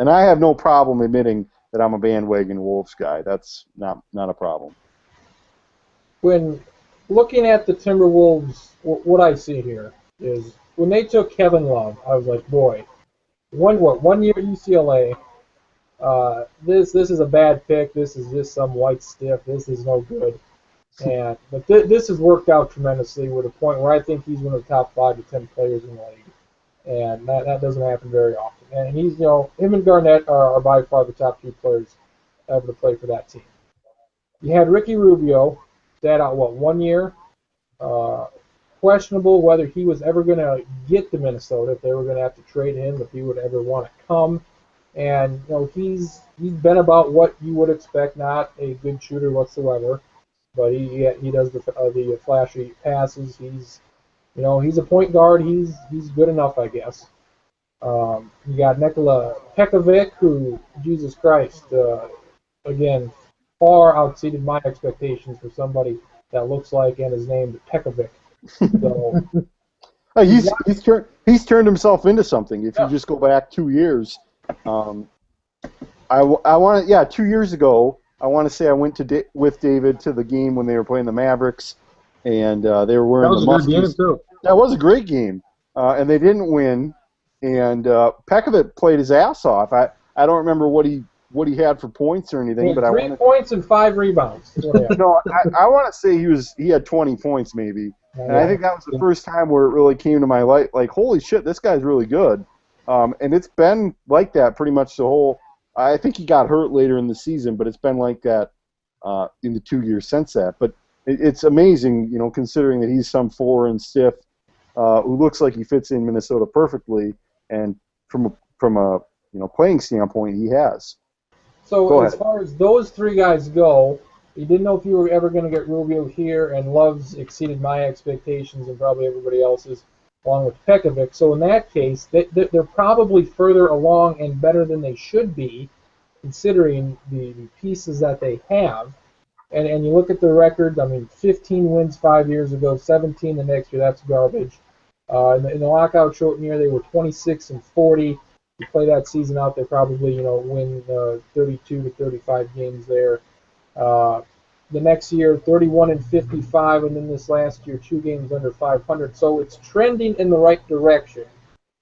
Speaker 3: And I have no problem admitting that I'm a bandwagon Wolves guy. That's not a problem.
Speaker 1: When looking at the Timberwolves, what I see here is when they took Kevin Love, I was like, boy, one year at UCLA. This is a bad pick. This is just some white stiff. This is no good. But this has worked out tremendously with a point where I think he's one of the top 5 to 10 players in the league, and that doesn't happen very often. And he's him and Garnett are by far the top 2 players ever to play for that team. You had Ricky Rubio, sat out 1 year. Questionable whether he was ever going to get to Minnesota, if they were going to have to trade him, if he would ever want to come. And he's been about what you would expect, not a good shooter whatsoever, but he does the flashy passes. He's a point guard. He's good enough, I guess. You got Nikola Pekovic, who, Jesus Christ, again, far outseated my expectations for somebody that looks like and is named Pekovic. So
Speaker 3: he's turned himself into something. If you just go back 2 years, I want to 2 years ago, I want to say I went with David to the game when they were playing the Mavericks, and they were wearing the muskies. That was a good game too. That was a great game, and they didn't win. And Pekovic played his ass off. I don't remember what he had for points or anything, but
Speaker 1: 3 points and 5 rebounds.
Speaker 3: I want to say he had 20 points maybe. And I think that was the first time where it really came to my light, like, holy shit, this guy's really good. And it's been like that pretty much the whole – I think he got hurt later in the season, but it's been like that in the 2 years since that. But it's amazing, considering that he's some foreign stiff who looks like he fits in Minnesota perfectly, and from a playing standpoint, he has.
Speaker 1: So as far as those 3 guys go, you didn't know if you were ever going to get Rubio here, and Love's exceeded my expectations and probably everybody else's, along with Pekovic. So in that case, they're probably further along and better than they should be, considering the pieces that they have. And you look at the record, 15 wins 5 years ago, 17 the next year, that's garbage. In the lockout shortened year, they were 26-40. You play that season out, they probably win 32 to 35 games there. The next year, 31-55, and then this last year, 2 games under 500. So it's trending in the right direction.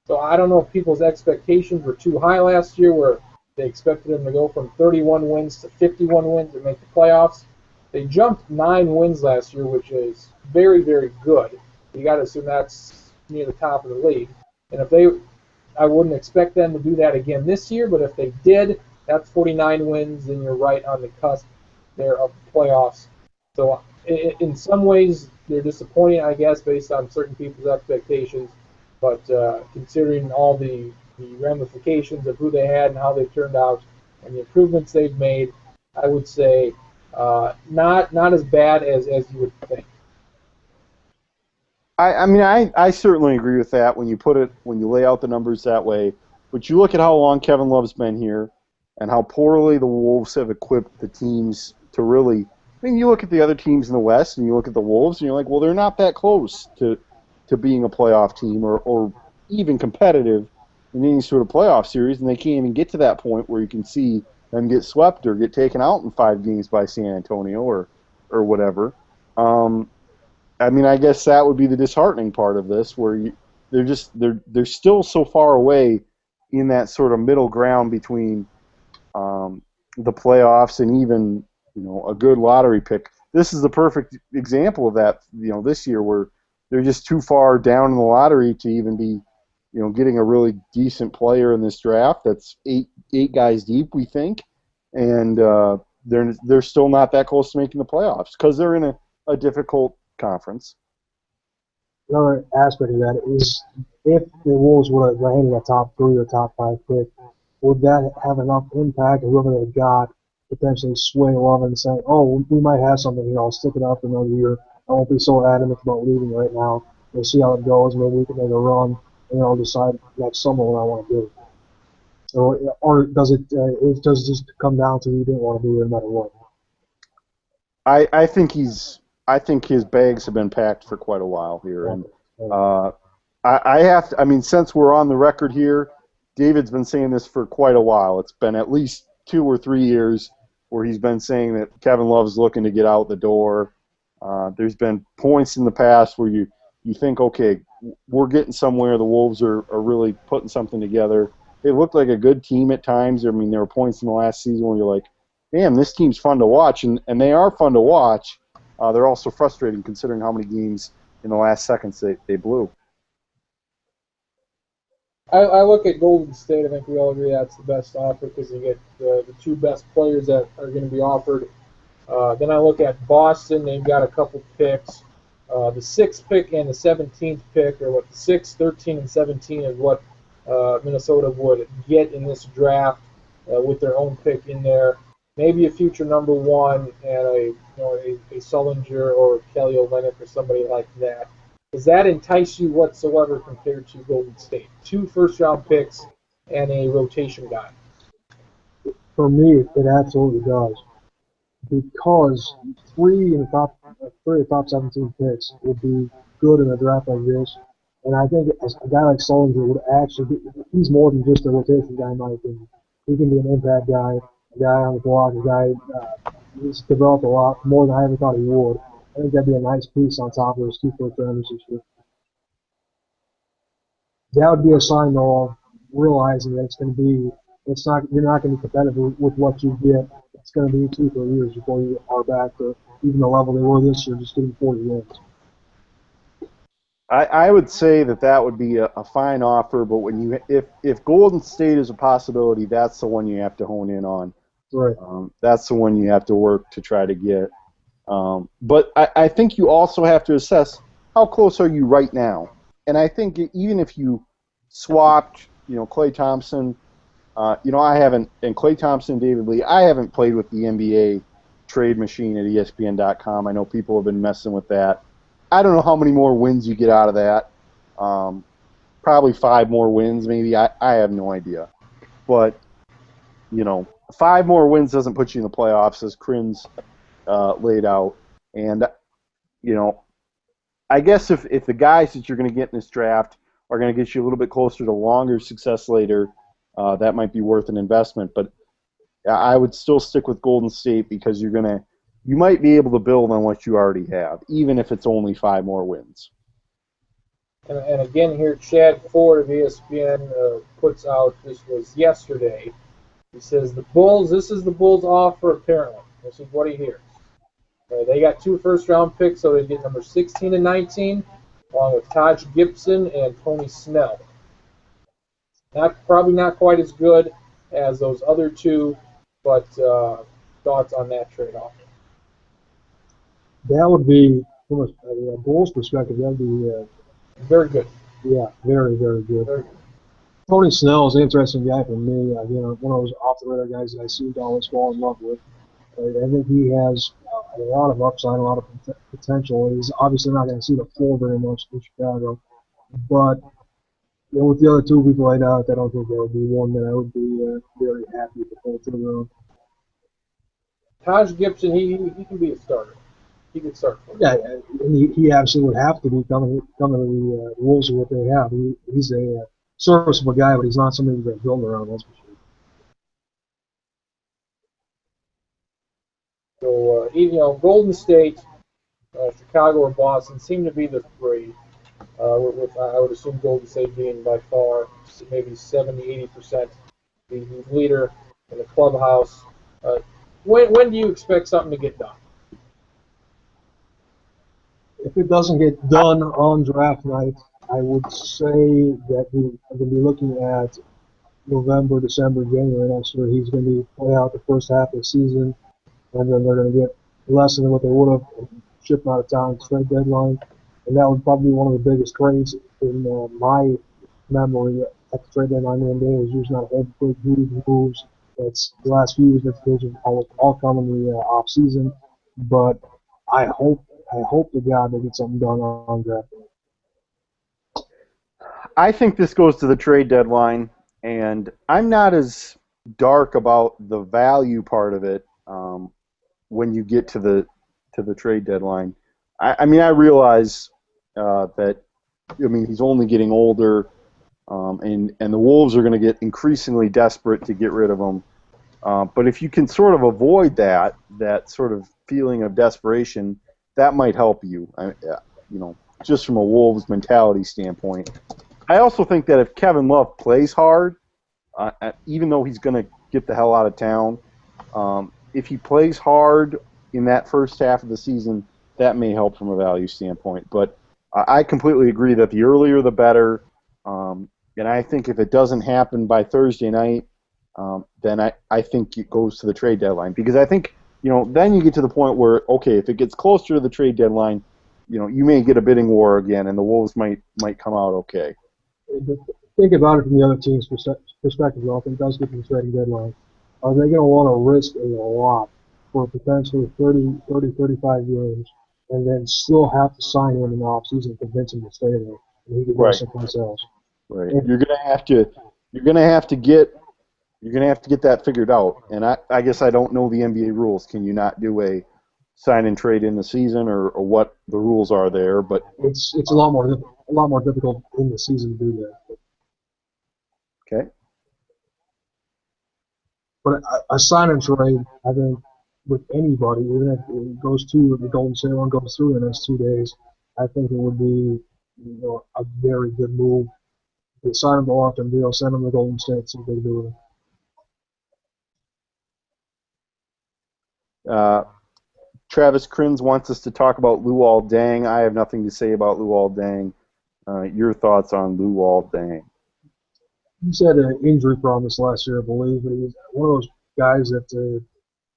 Speaker 1: So I don't know if people's expectations were too high last year, where they expected them to go from 31 wins to 51 wins and make the playoffs. They jumped 9 wins last year, which is very, very good. You got to assume that's near the top of the league. And I wouldn't expect them to do that again this year, but if they did, that's 49 wins, and you're right on the cusp there of the playoffs. So in some ways, they're disappointing, I guess, based on certain people's expectations. But considering all the ramifications of who they had and how they turned out and the improvements they've made, I would say not as bad as you would think.
Speaker 3: I certainly agree with that when you lay out the numbers that way. But you look at how long Kevin Love's been here and how poorly the Wolves have equipped the teams to really. You look at the other teams in the West and you look at the Wolves and you're like, well, they're not that close to being a playoff team or even competitive in any sort of playoff series, and they can't even get to that point where you can see them get swept or get taken out in 5 games by San Antonio or whatever. I guess that would be the disheartening part of this, where they're still so far away in that sort of middle ground between the playoffs and even a good lottery pick. This is the perfect example of that. This year where they're just too far down in the lottery to even be getting a really decent player in this draft. That's eight guys deep, we think, and they're still not that close to making the playoffs because they're in a difficult conference.
Speaker 2: Another aspect of that is if the Wolves were landing a top 3 or top 5 pick, would that have enough impact on whoever they got potentially sway Love and say, oh, we might have something here. I'll stick it out for another year. I won't be so adamant about leaving right now. We'll see how it goes. Maybe we can make a run, and I'll decide next summer what I want to do. Or does it does just come down to he didn't want to be here no matter what?
Speaker 3: I think his bags have been packed for quite a while here, and I mean, since we're on the record here, David's been saying this for quite a while. It's been at least 2 or 3 years where he's been saying that Kevin Love's looking to get out the door. There's been points in the past where you think, okay, we're getting somewhere. The Wolves are really putting something together. They looked like a good team at times. I mean, there were points in the last season where you're like, damn, this team's fun to watch, and they are fun to watch. They're also frustrating considering how many games in the last seconds they blew.
Speaker 1: I look at Golden State. I think we all agree that's the best offer because you get the 2 best players that are going to be offered. Then I look at Boston. They've got a couple picks. The 6th pick and the 17th pick, or what the 6, 13, and 17 is what Minnesota would get in this draft with their own pick in there. Maybe a future number 1 and a Sullinger or Kelly Olynyk or somebody like that. Does that entice you whatsoever compared to Golden State? 2 first-round picks and a rotation guy.
Speaker 2: For me, it absolutely does. Because 3 of the top 17 picks would be good in a draft like this. And I think a guy like Sullinger would actually be, he's more than just a rotation guy in my opinion. He can be an impact guy, a guy on the block, a guy he's developed a lot, more than I ever thought he would. I think that'd be a nice piece on top of those 2 first-rounders this year. That would be a sign, though, of realizing that you're not going to be competitive with what you get. It's going to be 2 or 3 years before you are back to even the level they were this year, just getting 40 wins.
Speaker 3: I would say that would be a fine offer, but if Golden State is a possibility, that's the one you have to hone in on.
Speaker 2: Right.
Speaker 3: That's the one you have to work to try to get. But I think you also have to assess how close are you right now. And I think even if you swapped, Klay Thompson, I haven't, and Klay Thompson, David Lee, I haven't played with the NBA trade machine at ESPN.com. I know people have been messing with that. I don't know how many more wins you get out of that. Probably 5 more wins, maybe. I have no idea. But, 5 more wins doesn't put you in the playoffs, as Kriens laid out. And, I guess if the guys that you're going to get in this draft are going to get you a little bit closer to longer success later, that might be worth an investment. But I would still stick with Golden State because you might be able to build on what you already have, even if it's only 5 more wins.
Speaker 1: And again here, Chad Ford of ESPN puts out, this was yesterday, he says, this is the Bulls' offer apparently. This is what he hears. They got 2 first-round picks, so they get number 16 and 19, along with Taj Gibson and Tony Snell. Probably not quite as good as those other 2, but thoughts on that trade-off?
Speaker 2: That would be, from a Bulls perspective, that would be
Speaker 1: very good.
Speaker 2: Yeah, very, very good.
Speaker 1: Very good.
Speaker 2: Tony Snell is an interesting guy for me. One of those off-the-radar guys that I seem to always fall in love with. I think he has a lot of upside, a lot of potential. He's obviously not going to see the floor very much in Chicago. But with the other 2 people laid out, I don't think there would be one that I would be very happy to pull to the ground.
Speaker 1: Taj Gibson, he can be a starter. He could start for me.
Speaker 2: Yeah, and he absolutely would have to be coming to the Wolves with what they have. He's a serviceable guy, but he's not somebody they're building around, that's for sure.
Speaker 1: So, Golden State, Chicago, or Boston seem to be the 3. With I would assume Golden State being by far maybe 70-80% the leader in the clubhouse. When do you expect something to get done?
Speaker 2: If it doesn't get done on draft night, I would say that we're going to be looking at November, December, January next year. He's going to be play out the first half of the season, and then they're going to get less than what they would have shipped out of town at the trade deadline. And that would probably be one of the biggest trades in my memory at the trade deadline. NBA was usually not a whole big huge moves It's the last few years that those have all come in the off season, but I hope to God they get something done on draft.
Speaker 3: I think this goes to the trade deadline, and I'm not as dark about the value part of it when you get to the trade deadline. I mean, I realize that he's only getting older, and the Wolves are going to get increasingly desperate to get rid of him. But if you can sort of avoid that sort of feeling of desperation, that might help you. Just from a Wolves mentality standpoint. I also think that if Kevin Love plays hard, even though he's going to get the hell out of town, if he plays hard in that first half of the season, that may help from a value standpoint. But I completely agree that the earlier the better. And I think if it doesn't happen by Thursday night, then I think it goes to the trade deadline. Because I think, then you get to the point where, okay, if it gets closer to the trade deadline, you may get a bidding war again, and the Wolves might come out okay.
Speaker 2: Think about it from the other team's perspective, though. If it does get to the trading deadline, are they going to want to risk a lot for potentially 35 games and then still have to sign him in the offseason and convince him to stay there and he could go someplace else?
Speaker 3: Right. You're gonna have to get that figured out. And I guess I don't know the NBA rules. Can you not do a sign and trade in the season, or what the rules are there? But
Speaker 2: it's a lot more difficult in the season to do that.
Speaker 3: Okay.
Speaker 2: But a sign and trade, I think, with anybody, even if it goes to the Golden State one goes through in the next 2 days, I think it would be a very good move. They sign him the long-term deal, send him to Golden State, see what they do with
Speaker 3: him. Travis Kriens wants us to talk about Luol Deng. I have nothing to say about Luol Deng. Your thoughts on Luol Deng?
Speaker 2: He's had an injury problem this last year, I believe, but he's one of those guys that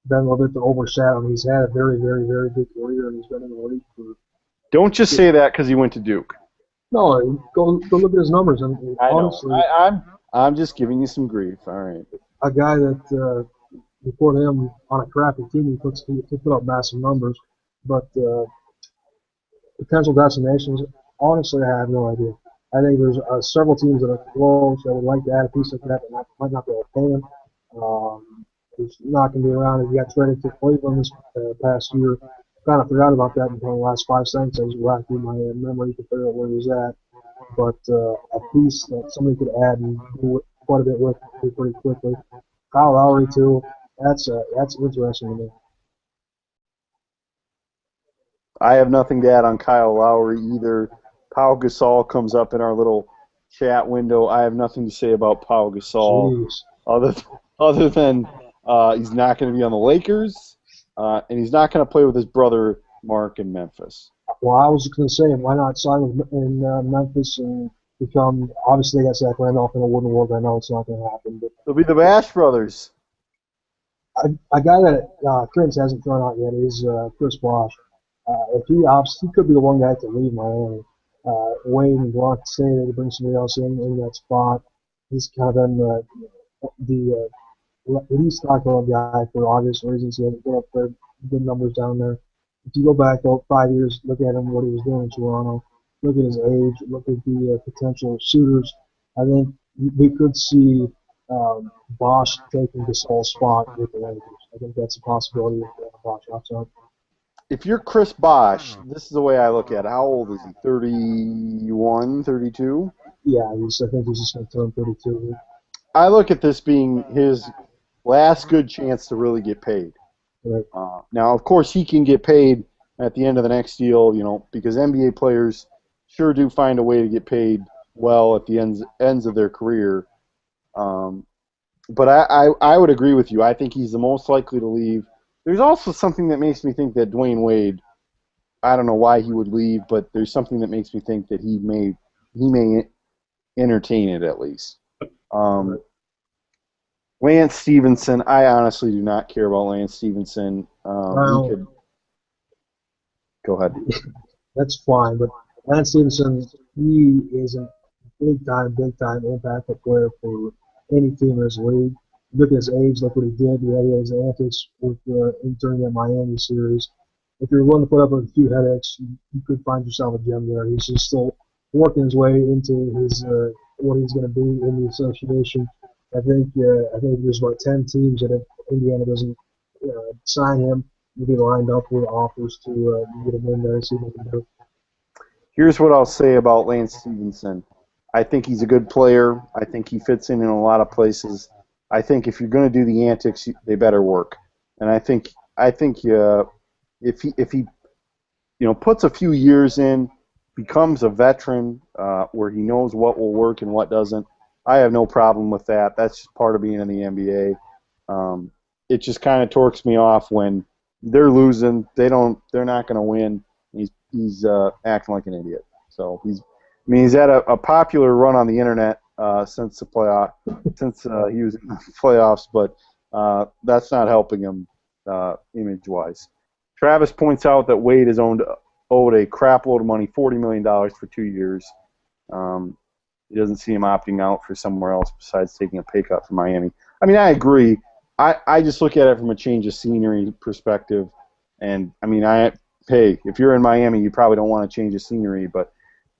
Speaker 2: been a little bit overshadowed. He's had a very, very, very good career, and he's been in the league for.
Speaker 3: Don't just say that because he went to Duke.
Speaker 2: No, go look at his numbers. And honestly,
Speaker 3: I'm just giving you some grief. All right.
Speaker 2: A guy that you put him on a crappy team, he put up massive numbers, but potential destinations. Honestly, I have no idea. I think there's several teams that are close that would like to add a piece like that, but might not be able to pay him. He's not going to be around. He got traded to Cleveland this past year. Kind of forgot about that until the last 5 seconds. I was whacked through my memory to figure out where he was at. But a piece that somebody could add and do quite a bit with pretty quickly. Kyle Lowry too. That's interesting to me.
Speaker 3: I have nothing to add on Kyle Lowry either. Pau Gasol comes up in our little chat window. I have nothing to say about Pau Gasol other than he's not going to be on the Lakers, and he's not going to play with his brother Mark in Memphis.
Speaker 2: Well, I was going to say, why not sign in Memphis and become? Obviously, they got Zach Randolph in the Wooden World. I know it's not going to happen, but
Speaker 3: they'll be the Bash Brothers.
Speaker 2: A guy that Kriens hasn't thrown out yet is Chris Bosh. If he opts, he could be the one guy to leave Miami. Wade and Blanc say they bring somebody else in that spot. He's kind of been the least talked about guy for obvious reasons. He hasn't put up good numbers down there. If you go back 5 years, look at him, what he was doing in Toronto, look at his age, look at the potential shooters, I think we could see Bosh taking this whole spot with the Lakers. I think that's a possibility if Bosh opts out.
Speaker 3: If you're Chris Bosh, this is the way I look at it. How old is he? 31, 32?
Speaker 2: Yeah, I think he's just going to turn 32.
Speaker 3: I look at this being his last good chance to really get paid.
Speaker 2: Right.
Speaker 3: Now, of course, he can get paid at the end of the next deal, because NBA players sure do find a way to get paid well at the ends of their career. But I would agree with you. I think he's the most likely to leave. There's also something that makes me think that Dwayne Wade, I don't know why he would leave, but there's something that makes me think that he may entertain it at least. Lance Stevenson, I honestly do not care about Lance Stevenson. Go ahead.
Speaker 2: That's fine, but Lance Stevenson, he is a big time impactful player for any team in this league. look at his age, look what he did. Yeah, he had his antics with during that Miami series. If you're willing to put up with a few headaches, you could find yourself a gem there. He's just still working his way into his what he's going to be in the association. I think there's about 10 teams that if Indiana doesn't sign him, will be lined up with offers to get him in there and see what they can do.
Speaker 3: Here's what I'll say about Lance Stevenson. I think he's a good player. I think he fits in a lot of places. I think if you're going to do the antics, they better work. And I think if he puts a few years in, becomes a veteran where he knows what will work and what doesn't, I have no problem with that. That's just part of being in the NBA. It just kind of torques me off when they're losing. They're not going to win. He's acting like an idiot. So he's had a popular run on the internet since the playoff, since he was in the playoffs, but that's not helping him image-wise. Travis points out that Wade is owed a crap load of money, $40 million for 2 years. He doesn't see him opting out for somewhere else besides taking a pay cut for Miami. I mean, I agree. I just look at it from a change of scenery perspective. And, I mean, hey, if you're in Miami, you probably don't want to change the scenery. But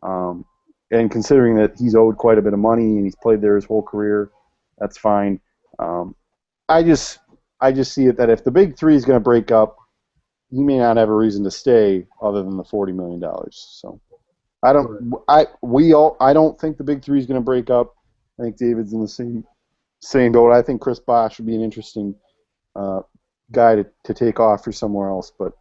Speaker 3: and considering that he's owed quite a bit of money and he's played there his whole career, that's fine. I just see it that if the Big Three is going to break up, he may not have a reason to stay other than the $40 million. So I don't think the Big Three is going to break up. I think David's in the same boat. I think Chris Bosh would be an interesting guy to take off for somewhere else. But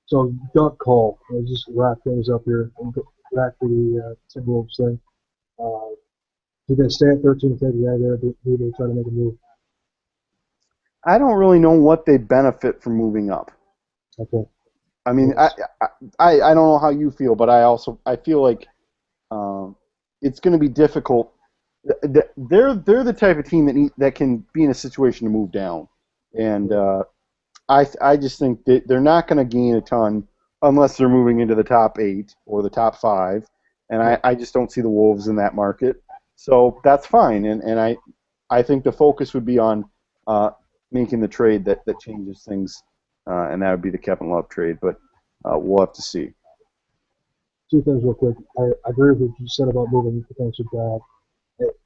Speaker 2: so gut call. Let's just wrap things up here and go back to the Timberwolves thing. Do they stay at 13 and take the guy there? Do they try to make a move?
Speaker 3: I don't really know what they benefit from moving up.
Speaker 2: Okay.
Speaker 3: I mean, I don't know how you feel, but I feel like it's going to be difficult. They're the type of team that can be in a situation to move down, and I just think that they're not going to gain a ton unless they're moving into the top 8 or the top 5, and I just don't see the Wolves in that market. So that's fine, and I think the focus would be on making the trade that changes things, and that would be the Kevin Love trade. But we'll have to see.
Speaker 2: Two things real quick. I agree with what you said about moving potential back.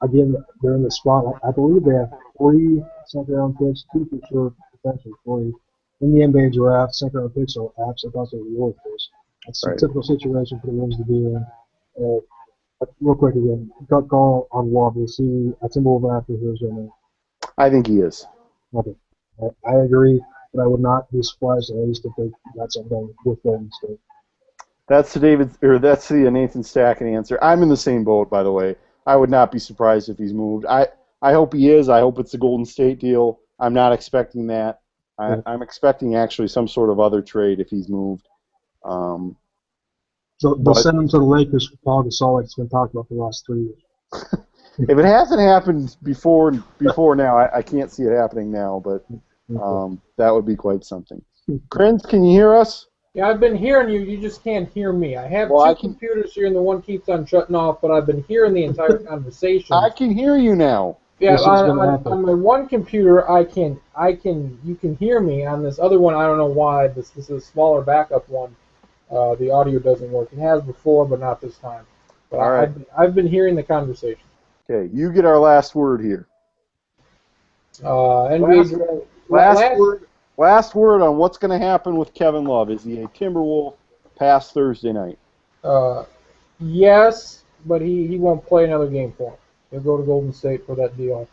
Speaker 2: Again, they're in the spot. I believe they have 3 second-round picks, 2 for sure, potentially 3. In the NBA draft, second-round picks are absolutely worthless. That's a typical situation for the Wolves to be in. Real quick again, gut call on Love. Is he a Timberwolves after his or no?
Speaker 3: I think he is.
Speaker 2: Okay. I agree, but I would not be surprised at least if they got something with Golden State.
Speaker 3: That's the Nathan Stacken answer. I'm in the same boat, by the way. I would not be surprised if he's moved. I hope he is. I hope it's a Golden State deal. I'm not expecting that. I'm expecting actually some sort of other trade if he's moved.
Speaker 2: So they'll send him to the Lakers for Paul Gasol, like it's been talked about for the last 3 years.
Speaker 3: If it hasn't happened before now, I can't see it happening now, but that would be quite something. Kriens, can you hear us?
Speaker 1: Yeah, I've been hearing you. You just can't hear me. I have two computers here, and the one keeps on shutting off, but I've been hearing the entire conversation.
Speaker 3: I can hear you now.
Speaker 1: Yeah, on my one computer, you can hear me. On this other one, I don't know why. This is a smaller backup one. The audio doesn't work. It has before, but not this time. But
Speaker 3: all right.
Speaker 1: I've been hearing the conversation.
Speaker 3: Okay, you get our last word here. Last word on what's going to happen with Kevin Love. Is he a Timberwolf past Thursday night?
Speaker 1: Yes, but he won't play another game for him. He'll go to Golden State for that deal.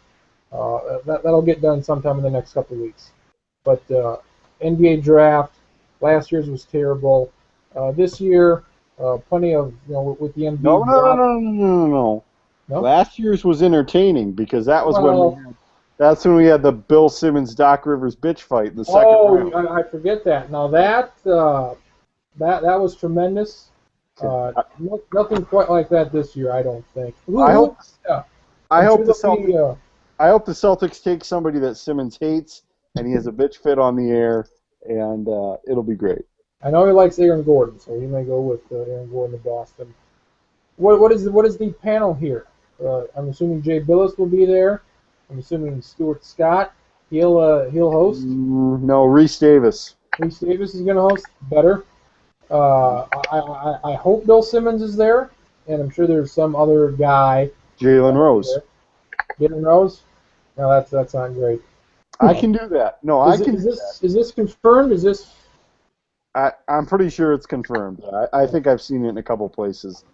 Speaker 1: That'll get done sometime in the next couple of weeks. But NBA draft, last year's was terrible. This year, plenty of, with the NBA
Speaker 3: No.
Speaker 1: No?
Speaker 3: Last year's was entertaining because that was when we had the Bill Simmons Doc Rivers bitch fight in the second round.
Speaker 1: I forget that. Now that was tremendous. Nothing quite like that this year, I don't think.
Speaker 3: I hope the Celtics take somebody that Simmons hates and he has a bitch fit on the air, and it'll be great.
Speaker 1: I know he likes Aaron Gordon, so he may go with Aaron Gordon to Boston. What is the panel here? I'm assuming Jay Billis will be there. I'm assuming Stuart Scott. He'll host.
Speaker 3: No, Reese Davis.
Speaker 1: Reese Davis is going to host. Better. I hope Bill Simmons is there, and I'm sure there's some other guy.
Speaker 3: Jalen Rose.
Speaker 1: Jalen Rose. No, that's not great.
Speaker 3: I can do that. No, I can.
Speaker 1: Is this confirmed? Is this?
Speaker 3: I'm pretty sure it's confirmed. I think I've seen it in a couple places.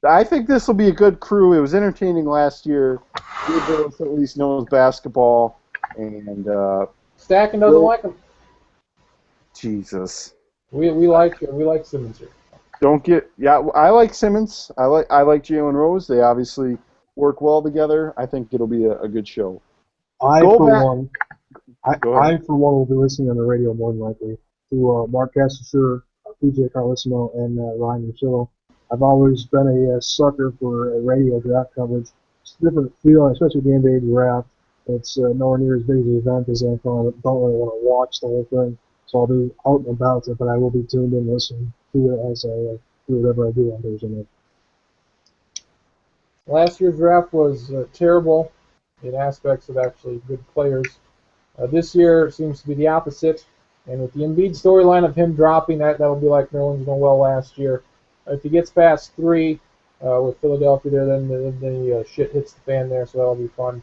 Speaker 3: I think this will be a good crew. It was entertaining last year. Jay Billis at least knows basketball, and
Speaker 1: Stacking doesn't like him.
Speaker 3: Jesus.
Speaker 1: We like Simmons here.
Speaker 3: I like Simmons. I like Jalen Rose. They obviously work well together. I think it'll be a good show.
Speaker 2: I for one will be listening on the radio more than likely to Mark Castor, PJ Carlissimo, and Ryan Rusillo. I've always been a sucker for radio draft coverage. It's a different feel, especially the NBA draft. It's nowhere near as big of an event as I don't really want to watch the whole thing. So I'll be out and about it, but I will be tuned in listening to it as I do whatever I do on Thursday night.
Speaker 1: Last year's draft was terrible in aspects of actually good players. This year seems to be the opposite. And with the Embiid storyline of him dropping, that'll be like Nerlens Noel last year. If he gets past 3 with Philadelphia there, then the shit hits the fan there, so that'll be fun.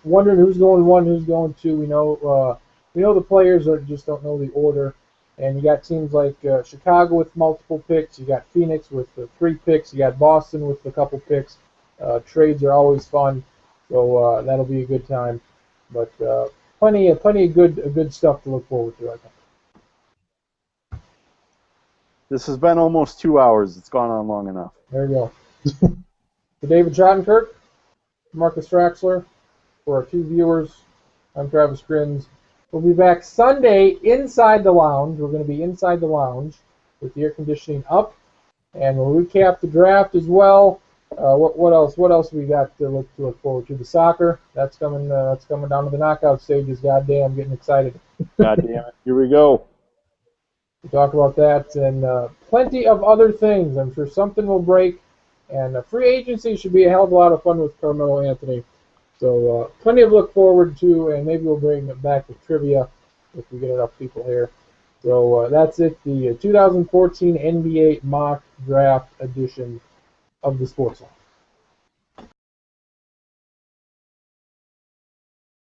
Speaker 1: Wondering who's going 1, who's going 2. We know the players just don't know the order. And you got teams like Chicago with multiple picks. You got Phoenix with 3 picks. You got Boston with a couple picks. Trades are always fun, so that'll be a good time. But plenty of good stuff to look forward to, I think.
Speaker 3: This has been almost 2 hours. It's gone on long enough.
Speaker 1: There you go. For David Schottenkirk, Marcus Traxler, for our 2 viewers, I'm Travis Kriens. We'll be back Sunday inside the lounge. We're going to be inside the lounge with the air conditioning up, and we'll recap the draft as well. What else we got to look forward to? The soccer that's coming down to the knockout stages. Goddamn, I'm getting excited.
Speaker 3: Goddamn it! Here we go.
Speaker 1: We'll talk about that and plenty of other things. I'm sure something will break, and free agency should be a hell of a lot of fun with Carmelo Anthony. So plenty to look forward to, and maybe we'll bring it back with trivia if we get enough people here. So that's it, the 2014 NBA Mock Draft edition of the Sports Line.